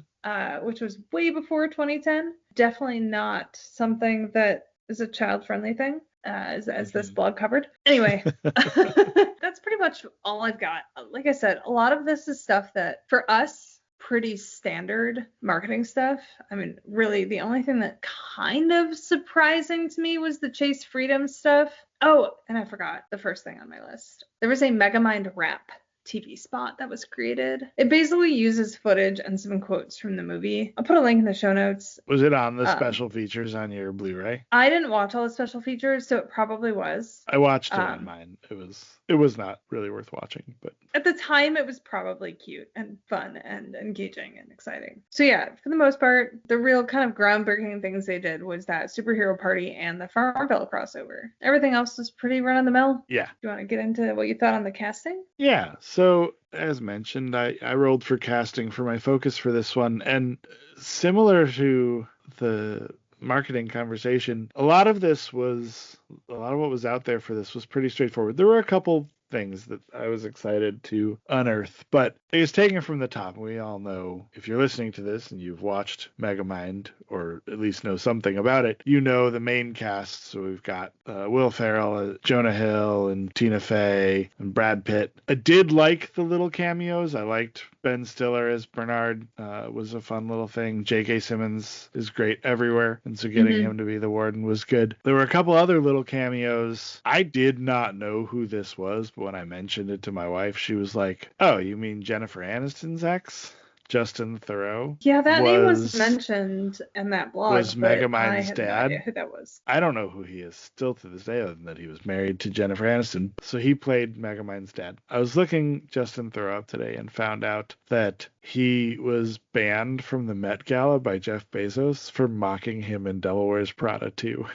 Which was way before 2010. Definitely not something that is a child-friendly thing, as this blog covered. Anyway, that's pretty much all I've got. Like I said, a lot of this is stuff that, for us, pretty standard marketing stuff. I mean, really, the only thing that kind of surprising to me was the Chase Freedom stuff. Oh, and I forgot the first thing on my list. There was a Megamind rap TV spot that was created. It basically uses footage and some quotes from the movie. I'll put a link in the show notes. Was it on the special features on your Blu-ray? I didn't watch all the special features, so it probably was. I watched it on mine. It was not really worth watching, but at the time it was probably cute and fun and engaging and exciting. So yeah, for the most part, the real kind of groundbreaking things they did was that superhero party and the Farmville crossover. Everything else was pretty run-of-the-mill. Yeah. Do you want to get into what you thought on the casting? Yeah. So as mentioned, I rolled for casting for my focus for this one, and similar to the marketing conversation, a lot of what was out there for this was pretty straightforward. There were a couple things that I was excited to unearth, but it was taken from the top. We all know, if you're listening to this and you've watched Megamind, or at least know something about it, you know the main cast. So we've got Will Ferrell, Jonah Hill, and Tina Fey, and Brad Pitt. I did like the little cameos. I liked Ben Stiller as Bernard, was a fun little thing. J.K. Simmons is great everywhere, and so getting him to be the warden was good. There were a couple other little cameos. I did not know who this was, but when I mentioned it to my wife, she was like, "Oh, you mean Jennifer Aniston's ex? Justin Theroux?" Yeah, that name was mentioned in that blog. Was Megamind's dad. No idea who that was. I don't know who he is still to this day, other than that he was married to Jennifer Aniston. So he played Megamind's dad. I was looking Justin Theroux up today and found out that he was banned from the Met Gala by Jeff Bezos for mocking him in Devil Wears Prada 2.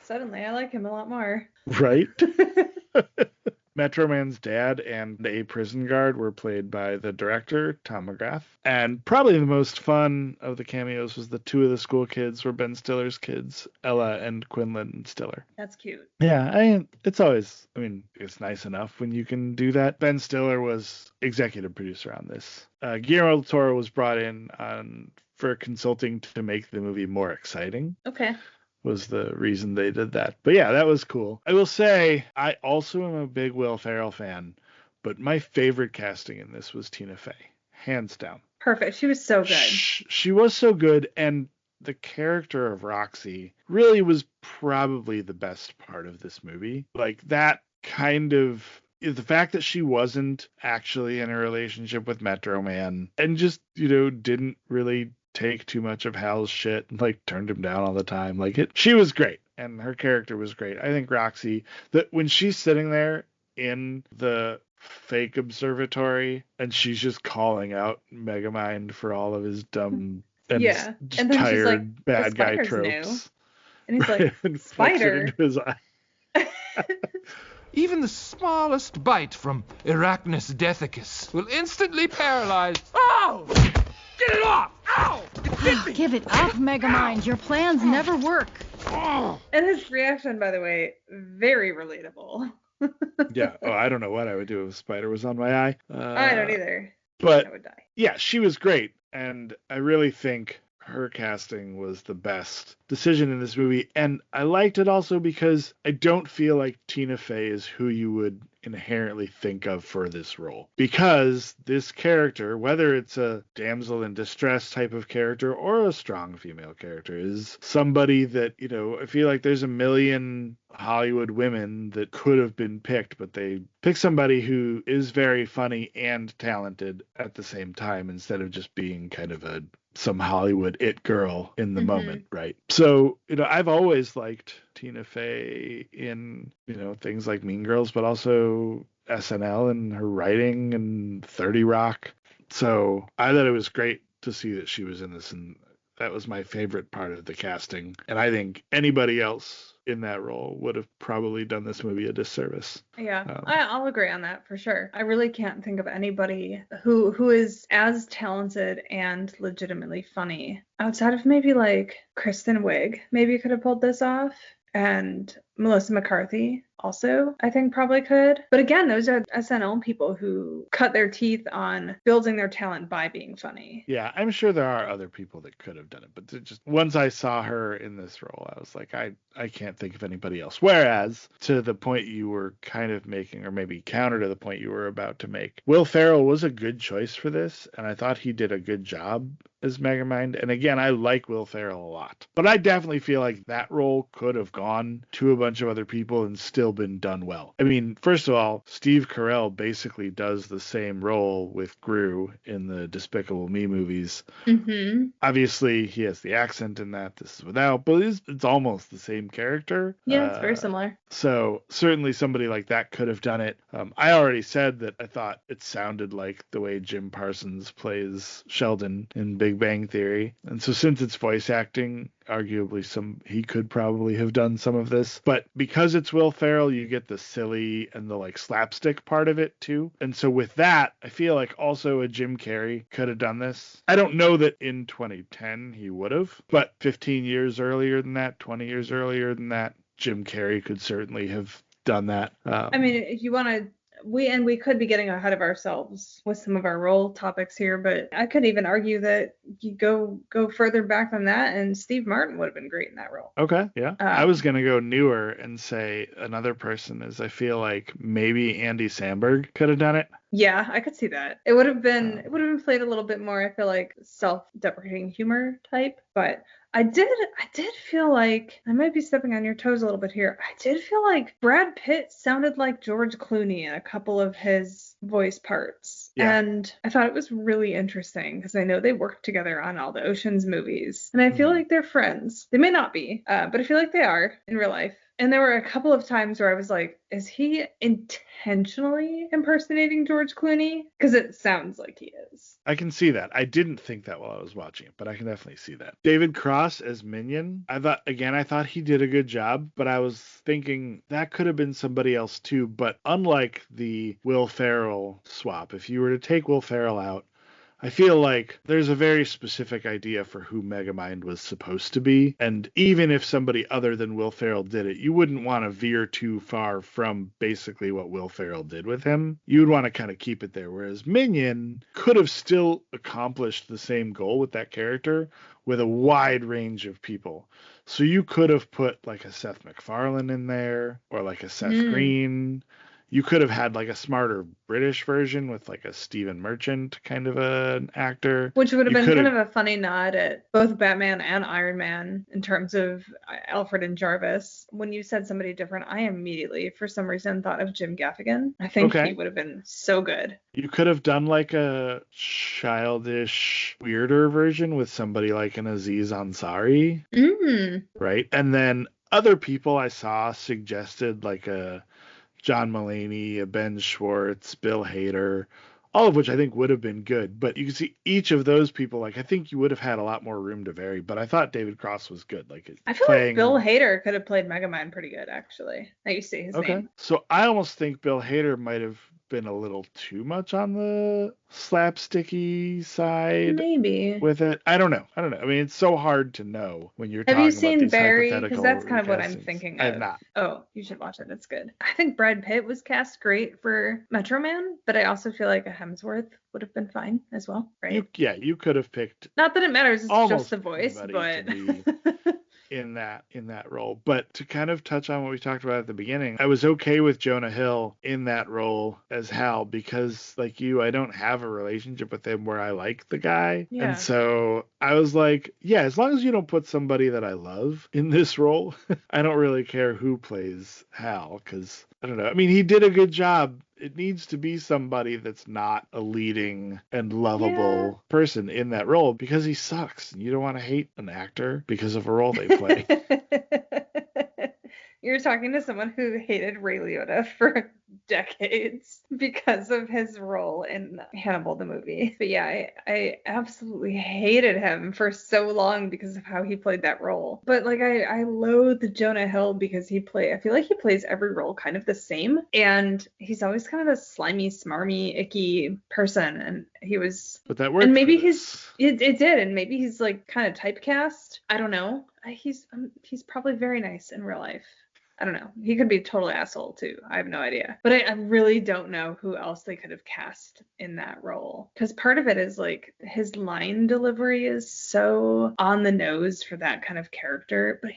Suddenly, I like him a lot more. Right? Metro Man's dad and a prison guard were played by the director, Tom McGrath. And probably the most fun of the cameos was the two of the school kids were Ben Stiller's kids, Ella and Quinlan Stiller. That's cute. Yeah, it's nice enough when you can do that. Ben Stiller was executive producer on this. Guillermo del Toro was brought in for consulting to make the movie more exciting. Okay. Was the reason they did that. But yeah, that was cool. I will say, I also am a big Will Ferrell fan, but my favorite casting in this was Tina Fey. Hands down. Perfect. She was so good. She was so good, and the character of Roxy really was probably the best part of this movie. Like, that kind of... the fact that she wasn't actually in a relationship with Metro Man, and just, didn't really take too much of Hal's shit and turned him down all the time. She was great, and her character was great. I think Roxy, that when she's sitting there in the fake observatory and she's just calling out Megamind for all of his dumb and and then tired she's like, bad guy tropes. New. And he's like, and spider. into his eye. Even the smallest bite from Arachnus dethicus will instantly paralyze. Oh! Get it off! Ow! It bit me! Give it up, Megamind. Your plans never work. Oh. And his reaction, by the way, very relatable. Yeah. Oh, I don't know what I would do if a spider was on my eye. I don't either. But I would die. Yeah, she was great. And I really think her casting was the best decision in this movie. And I liked it also because I don't feel like Tina Fey is who you would inherently think of for this role. Because this character, whether it's a damsel in distress type of character or a strong female character, is somebody that, I feel like there's a million Hollywood women that could have been picked, but they pick somebody who is very funny and talented at the same time, instead of just being kind of some Hollywood it girl in the moment, right? So, I've always liked Tina Fey in, things like Mean Girls, but also SNL and her writing and 30 Rock. So I thought it was great to see that she was in this, and that was my favorite part of the casting. And I think anybody else in that role would have probably done this movie a disservice. Yeah, I'll agree on that for sure. I really can't think of anybody who is as talented and legitimately funny outside of maybe Kristen Wiig. Maybe could have pulled this off. And Melissa McCarthy also, I think, probably could. But again, those are SNL people who cut their teeth on building their talent by being funny. Yeah, I'm sure there are other people that could have done it. But just once I saw her in this role, I was like, I can't think of anybody else. Whereas, to the point you were kind of making, or maybe counter to the point you were about to make, Will Ferrell was a good choice for this. And I thought he did a good job as Megamind. And again, I like Will Ferrell a lot. But I definitely feel like that role could have gone to a bunch of other people and still been done well. I mean, first of all, Steve Carell basically does the same role with Gru in the Despicable Me movies. Mm-hmm. Obviously, he has the accent in that. This is without, but it's almost the same character. Yeah, it's very similar. So certainly somebody like that could have done it. I already said that I thought it sounded like the way Jim Parsons plays Sheldon in Big Big Bang Theory. And so since it's voice acting, arguably he could probably have done some of this. But because it's Will Ferrell, you get the silly and the like slapstick part of it too. And so with that, I feel like also a Jim Carrey could have done this. I don't know that in 2010 he would have, but 15 years earlier than that, 20 years earlier than that, Jim Carrey could certainly have done that. I mean, if you want to, we could be getting ahead of ourselves with some of our role topics here, but I could even argue that you go further back than that, and Steve Martin would have been great in that role. Okay, yeah. I was gonna go newer and say another person is I feel like maybe Andy Samberg could have done it. Yeah, I could see that. It would have been played a little bit more, I feel like, self-deprecating humor type, but I did feel like, I might be stepping on your toes a little bit here. I did feel like Brad Pitt sounded like George Clooney in a couple of his voice parts. Yeah. And I thought it was really interesting because I know they worked together on all the Ocean's movies. And I feel like they're friends. They may not be, but I feel like they are in real life. And there were a couple of times where I was like, is he intentionally impersonating George Clooney? Because it sounds like he is. I can see that. I didn't think that while I was watching it, but I can definitely see that. David Cross as Minion. I thought he did a good job, but I was thinking that could have been somebody else too. But unlike the Will Ferrell swap, if you were to take Will Ferrell out, I feel like there's a very specific idea for who Megamind was supposed to be. And even if somebody other than Will Ferrell did it, you wouldn't want to veer too far from basically what Will Ferrell did with him. You would want to kind of keep it there. Whereas Minion could have still accomplished the same goal with that character with a wide range of people. So you could have put like a Seth MacFarlane in there or like a Seth Green. You could have had like a smarter British version with like a Stephen Merchant kind of an actor. Which would have been kind of a funny nod at both Batman and Iron Man in terms of Alfred and Jarvis. When you said somebody different, I immediately, for some reason, thought of Jim Gaffigan. I think he would have been so good. You could have done like a childish, weirder version with somebody like an Aziz Ansari. Right? And then other people I saw suggested like a John Mulaney, a Ben Schwartz, Bill Hader, all of which I think would have been good. But you can see each of those people, like I think you would have had a lot more room to vary. But I thought David Cross was good. Like I feel like Bill Hader could have played Megamind pretty good, actually. Now you say his name. So I almost think Bill Hader might have been a little too much on the slapsticky side. Maybe. With it. I don't know. I mean, it's so hard to know when you're talking about these hypothetical. Have you seen Barry? Because that's kind of what I'm thinking of. I have not. Oh, you should watch it. It's good. I think Brad Pitt was cast great for Metro Man, but I also feel like a Hemsworth would have been fine as well, right? You could have picked. Not that it matters. It's just the voice, but. in that role. But to kind of touch on what we talked about at the beginning, I was okay with Jonah Hill in that role as Hal because like you, I don't have a relationship with him where I like the guy. Yeah. And so I was like, yeah, as long as you don't put somebody that I love in this role, I don't really care who plays Hal because I don't know. I mean, he did a good job. It needs to be somebody that's not a leading and lovable person in that role because he sucks. You don't want to hate an actor because of a role they play. You're talking to someone who hated Ray Liotta for decades because of his role in Hannibal the movie. But yeah, I absolutely hated him for so long because of how he played that role. But like I loathe Jonah Hill because I feel like he plays every role kind of the same. And he's always kind of a slimy, smarmy, icky person. And he was. But that worked. And maybe it did. And maybe he's like kind of typecast. I don't know. He's probably very nice in real life. I don't know. He could be a total asshole too. I have no idea. But I really don't know who else they could have cast in that role. Because part of it is like his line delivery is so on the nose for that kind of character. But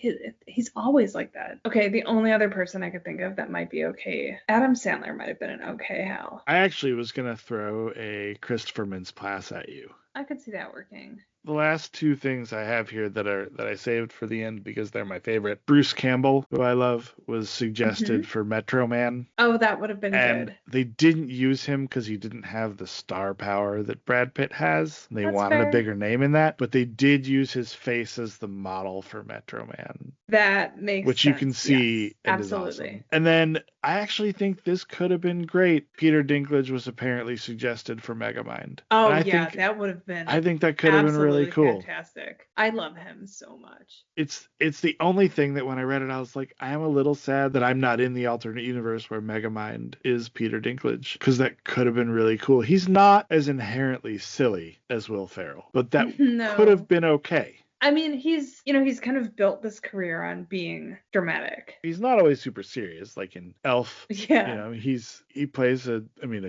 he's always like that. Okay, the only other person I could think of that might be okay. Adam Sandler might have been an okay Hal. I actually was going to throw a Christopher Mintz-Plasse at you. I could see that working. The last two things I have here that I saved for the end because they're my favorite. Bruce Campbell, who I love, was suggested for Metro Man. Oh, that would have been good. They didn't use him because he didn't have the star power that Brad Pitt has. They wanted a bigger name in that, but they did use his face as the model for Metro Man. That makes which sense. you can see. Yes, and is absolutely. awesome. And then I actually think this could have been great. Peter Dinklage was apparently suggested for Megamind. Oh, And yeah, that would have been I think that could have been really cool. Fantastic. I love him so much. It's the only thing that when I read it, I was like, I am a little sad that I'm not in the alternate universe where Megamind is Peter Dinklage, because that could have been really cool. He's not as inherently silly as Will Ferrell, but that could have been okay. I mean, he's kind of built this career on being dramatic. He's not always super serious, like in Elf. Yeah. He plays a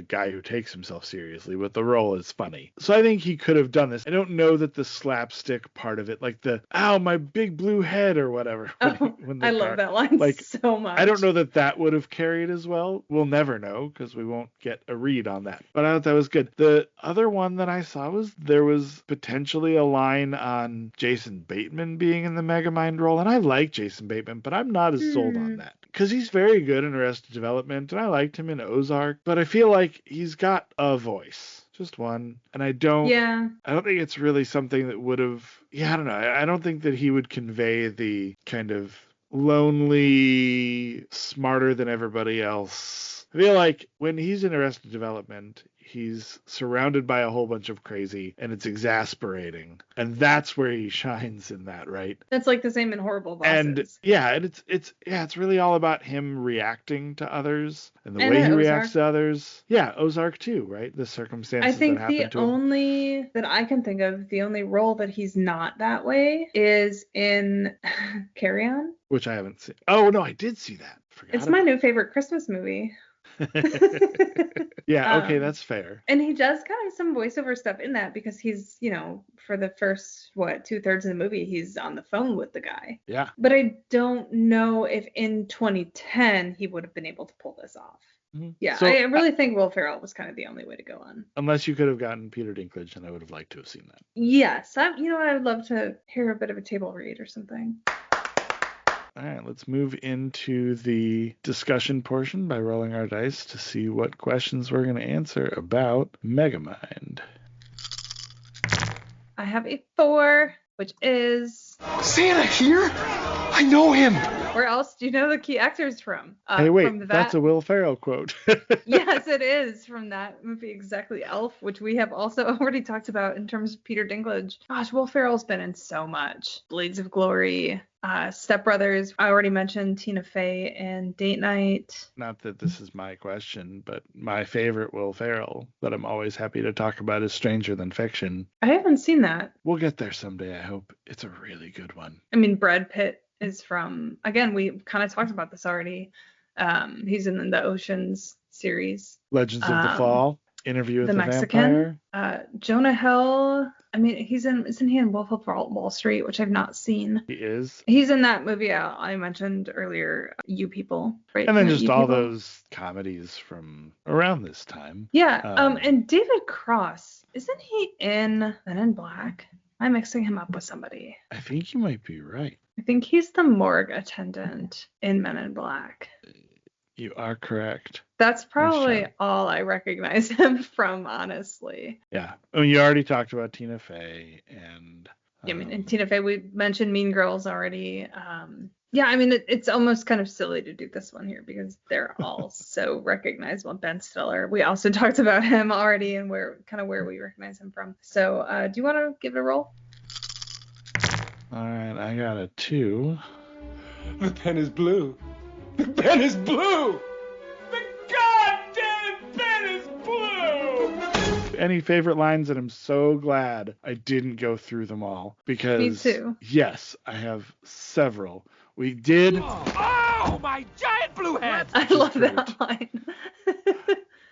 guy who takes himself seriously, but the role is funny. So I think he could have done this. I don't know that the slapstick part of it, like the, ow, my big blue head or whatever. I love that line so much. I don't know that would have carried as well. We'll never know because we won't get a read on that. But I thought that was good. The other one that I saw was there was potentially a line on Jason Bateman being in the Megamind role, and I like Jason Bateman, but I'm not as sold on that because he's very good in Arrested Development, and I liked him in Ozark, but I feel like he's got a voice, just one, and I don't think it's really something that would have, I don't know, I don't think that he would convey the kind of lonely, smarter than everybody else. I feel like when he's in Arrested Development, he's surrounded by a whole bunch of crazy, and it's exasperating. And that's where he shines in that, right? That's like the same in Horrible Bosses. And it's really all about him reacting to others and the way he reacts to others. Yeah, Ozark too, right? The circumstances that happen to him. I think the only role that he's not that way is in Carry On. Which I haven't seen. Oh, no, I did see that. It's my new favorite Christmas movie. Yeah, okay, that's fair. And he does kind of some voiceover stuff in that because he's, for the first 2/3 of the movie, he's on the phone with the guy. Yeah. But I don't know if in 2010 he would have been able to pull this off. Mm-hmm. Yeah, so I really think Will Ferrell was kind of the only way to go on. Unless you could have gotten Peter Dinklage, and I would have liked to have seen that. Yes, I would love to hear a bit of a table read or something. All right, let's move into the discussion portion by rolling our dice to see what questions we're going to answer about Megamind. I have a 4, which is... Santa here? I know him! Where else do you know the key actors from? Hey, wait, that's a Will Ferrell quote. Yes, it is from that movie, exactly, Elf, which we have also already talked about in terms of Peter Dinklage. Gosh, Will Ferrell's been in so much. Blades of Glory, Step Brothers. I already mentioned Tina Fey and Date Night. Not that this is my question, but my favorite Will Ferrell that I'm always happy to talk about is Stranger Than Fiction. I haven't seen that. We'll get there someday, I hope. It's a really good one. I mean, Brad Pitt is from, again, we kind of talked about this already. He's in the Oceans series. Legends of the Fall, Interview with the Mexican Vampire. Jonah Hill. I mean, isn't he in Wolf of Wall Street, which I've not seen? He is. He's in that movie I mentioned earlier, You People, right? And then just all those comedies from around this time. Yeah. And David Cross, isn't he in Men in Black? Am I mixing him up with somebody? I think you might be right. I think he's the morgue attendant in Men in Black. You are correct. That's probably all I recognize him from, honestly. Yeah. I mean, you already talked about Tina Fey and... I mean, and Tina Fey, we mentioned Mean Girls already. Yeah, I mean, it's almost kind of silly to do this one here because they're all so recognizable. Ben Stiller, we also talked about him already and where we recognize him from. So do you want to give it a roll? All right, I got a 2. The pen is blue. The pen is blue! The goddamn pen is blue! Any favorite lines, and I'm so glad I didn't go through them all because... Me too. Yes, I have several. We did... Oh, my giant blue head! I love that line.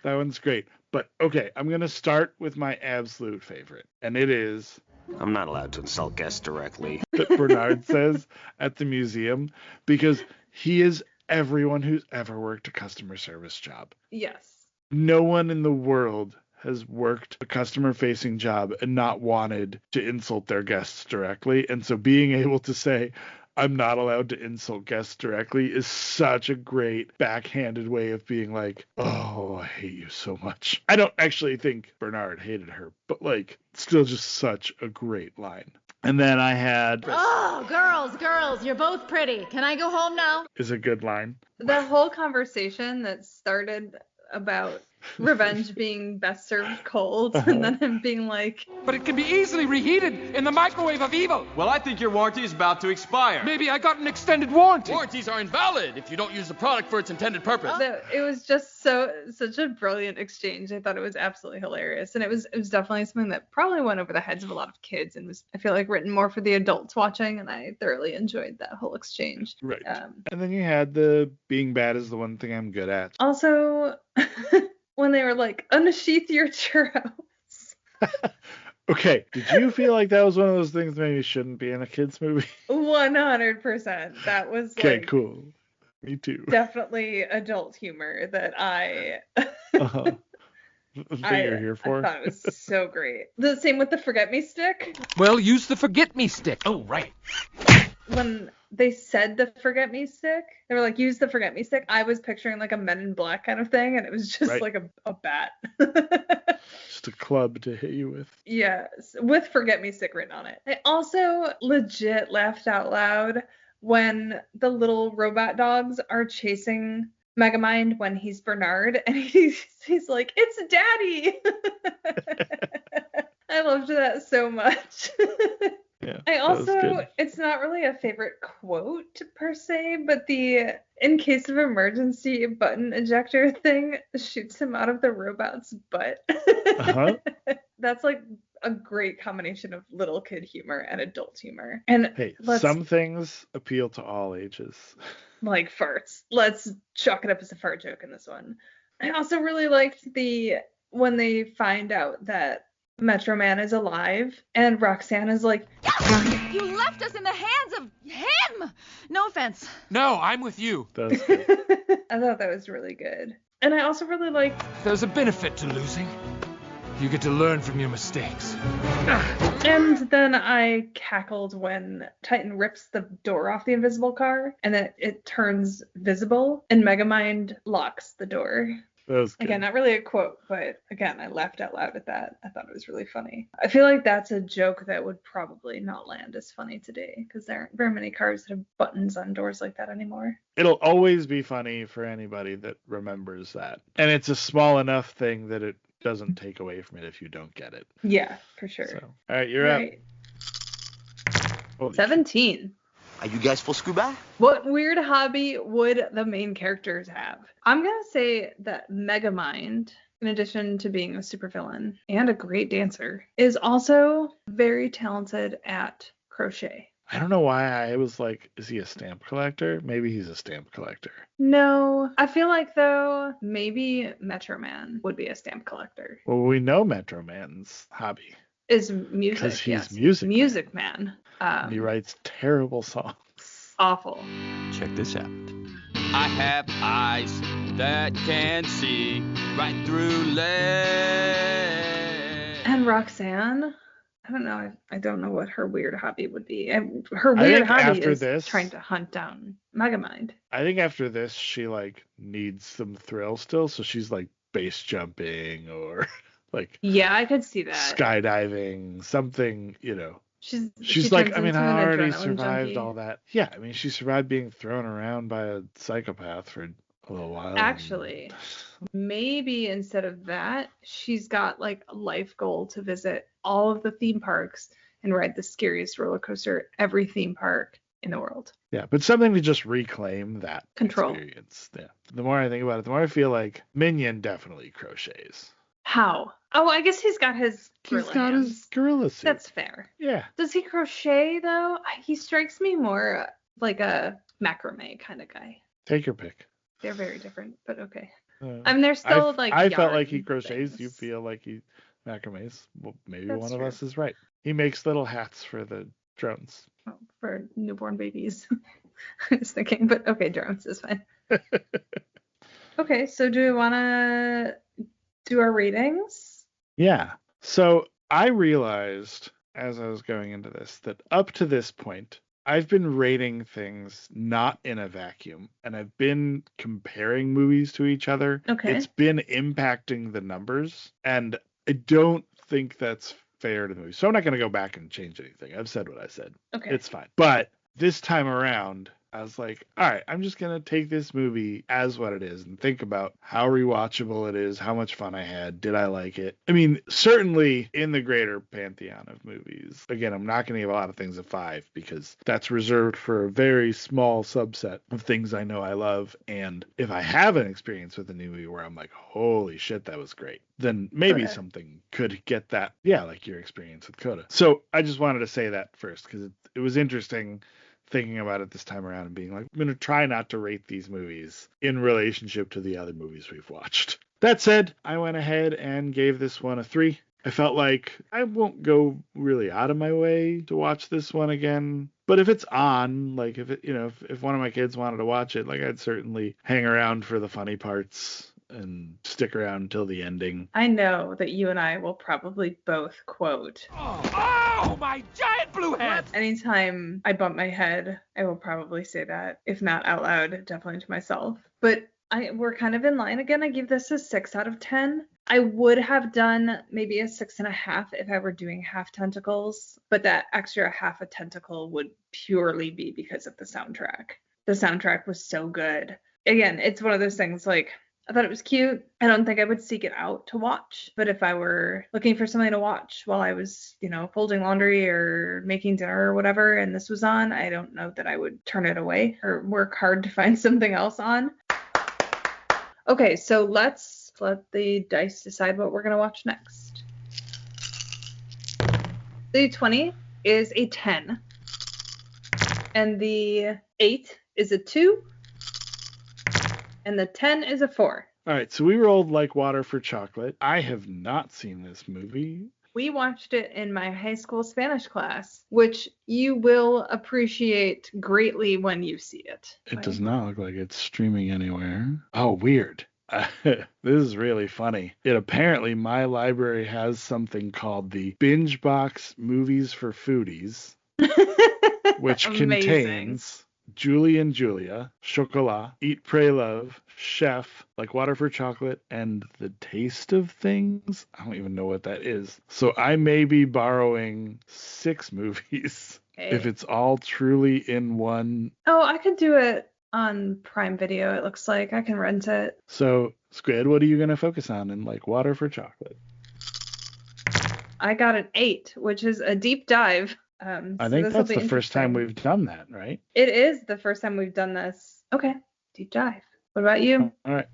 That one's great. But, okay, I'm going to start with my absolute favorite, and it is... I'm not allowed to insult guests directly. That Bernard says at the museum, because he is everyone who's ever worked a customer service job. Yes. No one in the world has worked a customer-facing job and not wanted to insult their guests directly. And so being able to say, I'm not allowed to insult guests directly is such a great backhanded way of being like, oh, I hate you so much. I don't actually think Bernard hated her, but still just such a great line. And then I had Oh, girls, you're both pretty. Can I go home now? is a good line. The whole conversation that started about revenge being best served cold, and then him being like, But it can be easily reheated in the microwave of evil. Well, I think your warranty is about to expire. Maybe I got an extended warranty. Warranties are invalid if you don't use the product for its intended purpose. it was just such a brilliant exchange. I thought it was absolutely hilarious, and it was definitely something that probably went over the heads of a lot of kids, and was, I feel like, written more for the adults watching, and I thoroughly enjoyed that whole exchange. Right. And then you had the being bad is the one thing I'm good at. Also, when they were like, unsheath your churros. Okay, did you feel like that was one of those things maybe shouldn't be in a kids movie? 100%. That was Okay, like, cool. Me too. definitely adult humor that I Uh-huh. The thing you're here for. I thought it was so great. The same with the forget me stick. Well, use the forget me stick. Oh, right. When they said the forget me stick, they were like, use the forget me stick. I was picturing like a Men in Black kind of thing, and it was just Right. like a bat. Just a club to hit you with. Yes, with forget me stick written on it. I also legit laughed out loud when the little robot dogs are chasing Megamind when he's Bernard, and he's like, it's Daddy. I loved that so much. Yeah. I that was also, good. it's not really a favorite quote per se, but the in case of emergency button ejector thing shoots him out of the robot's butt. Uh-huh. That's like a great combination of little kid humor and adult humor. And Hey, let's, some things appeal to all ages. like farts. Let's chalk it up as a fart joke in this one. I also really liked when they find out that Metro Man is alive, and Roxanne is like, You left us in the hands of him! No offense. No, I'm with you. That was good. I thought that was really good. And I also really liked, There's a benefit to losing. You get to learn from your mistakes. and then I cackled when Titan rips the door off the invisible car, and then it turns visible, and Megamind locks the door. That was good. Again, not really a quote, but again, I laughed out loud at that. I thought it was really funny. I feel like that's a joke that would probably not land as funny today, because there aren't very many cars that have buttons on doors like that anymore. It'll always be funny for anybody that remembers that. And it's a small enough thing that it doesn't take away from it if you don't get it. Yeah, for sure. So, all right, you're Right. up. Holy 17. Are you guys full scuba? What weird hobby would the main characters have? I'm going to say that Megamind, in addition to being a supervillain and a great dancer, is also very talented at crochet. I don't know why I was like, is he a stamp collector? Maybe he's a stamp collector. No, I feel like, though, maybe Metro Man would be a stamp collector. Well, we know Metro Man's hobby. Is music. 'Cause he's yes. Music Man. He writes terrible songs. Awful. Check this out. I have eyes that can see right through lead. And Roxanne, I don't know. I don't know what her weird hobby would be. Her weird think hobby after is this- trying to hunt down Megamind. I think after this, she like needs some thrill still, so she's like base jumping or like Yeah, I could see that. skydiving, something, you know. She She's like, turns I mean, into I an already adrenaline survived junkie. all that. Yeah, I mean, she survived being thrown around by a psychopath for a little while. Actually, maybe instead of that, she's got like a life goal to visit all of the theme parks and ride the scariest roller coaster at every theme park in the world. Yeah, but something to just reclaim that Control. experience. Yeah. The more I think about it, the more I feel like Minion definitely crochets. How? Oh, I guess he's got his He's gorilla got hands. his gorilla suit. That's fair. Yeah. Does he crochet though? He strikes me more like a macrame kind of guy. Take your pick. They're very different, but okay. Uh, I mean, they're still like. I felt yarn like he crochets. things. You feel like he macrames. Well, maybe That's one of true. us is right. He makes little hats for the drones. Oh, for newborn babies. I was thinking, but okay, drones is fine. Okay, so do we want to do our ratings? Yeah. So I realized as I was going into this that up to this point, I've been rating things not in a vacuum, and I've been comparing movies to each other. Okay. It's been impacting the numbers, and I don't think that's fair to the movie. So I'm not going to go back and change anything. I've said what I said. Okay. It's fine. But this time around, I was like, all right, I'm just going to take this movie as what it is and think about how rewatchable it is, how much fun I had, did I like it? I mean, certainly in the greater pantheon of movies. Again, I'm not going to give a lot of things a 5 because that's reserved for a very small subset of things I know I love. And if I have an experience with a new movie where I'm like, holy shit, that was great, then maybe something could get that, like your experience with Coda. So I just wanted to say that first because it was interesting thinking about it this time around and being like, I'm going to try not to rate these movies in relationship to the other movies we've watched. That said, I went ahead and gave this one a 3. I felt like I won't go really out of my way to watch this one again. But if it's on, like if it, if one of my kids wanted to watch it, like I'd certainly hang around for the funny parts and stick around until the ending. I know that you and I will probably both quote, Oh, my giant blue head! Anytime I bump my head, I will probably say that. If not out loud, definitely to myself. But we're kind of in line again. I give this a 6 out of 10. I would have done maybe a 6.5 if I were doing half tentacles, but that extra half a tentacle would purely be because of the soundtrack. The soundtrack was so good. Again, it's one of those things like, I thought it was cute. I don't think I would seek it out to watch, but if I were looking for something to watch while I was, folding laundry or making dinner or whatever, and this was on, I don't know that I would turn it away or work hard to find something else on. Okay, so let's let the dice decide what we're going to watch next. The 20 is a 10, and the 8 is a 2. And the 10 is a 4. All right, so we rolled Like Water for Chocolate. I have not seen this movie. We watched it in my high school Spanish class, which you will appreciate greatly when you see it. It does not look like it's streaming anywhere. Oh, weird. This is really funny. Apparently, my library has something called the Binge Box Movies for Foodies, which contains Julie and Julia, Chocolat, Eat, Pray, Love, Chef, Like Water for Chocolate, and The Taste of Things. I don't even know what that is. So I may be borrowing 6 movies if it's all truly in one. Oh, I could do it on Prime Video, it looks like. I can rent it. So, Squid, what are you going to focus on in Like Water for Chocolate? I got an 8, which is a deep dive. I think that's the first time we've done that, right? It is the first time we've done this. Okay, deep dive. What about you? All right.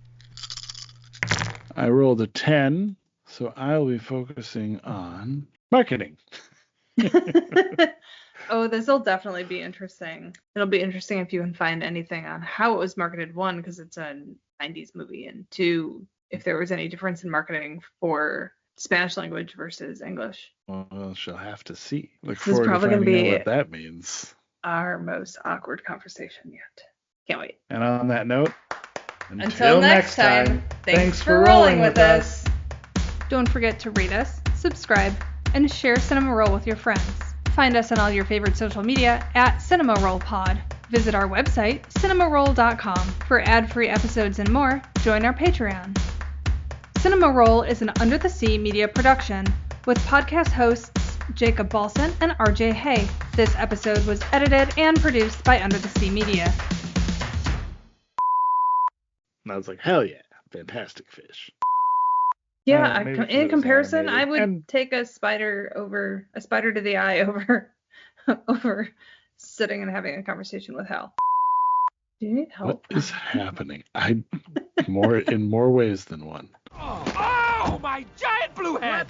I rolled a 10, so I'll be focusing on marketing. Oh, this will definitely be interesting. It'll be interesting if you can find anything on how it was marketed. 1, because it's a 90s movie, and 2, if there was any difference in marketing for Spanish language versus English. Well, she'll have to see. Look This is forward to probably going to finding be out what that means. our most awkward conversation yet. Can't wait. And on that note, until next time, thanks for rolling with us. Don't forget to rate us, subscribe, and share Cinema Roll with your friends. Find us on all your favorite social media at Cinema Roll Pod. Visit our website, cinemaroll.com. For ad-free episodes and more, join our Patreon. Cinema Roll is an Under the Sea media production with podcast hosts Jacob Balson and RJ Hay. This episode was edited and produced by Under the Sea Media. And I was like, hell yeah, fantastic fish. Yeah, in comparison, I would take a spider to the eye over sitting and having a conversation with Hal. Do you need help? What is happening? In more ways than one. Oh, my giant blue head!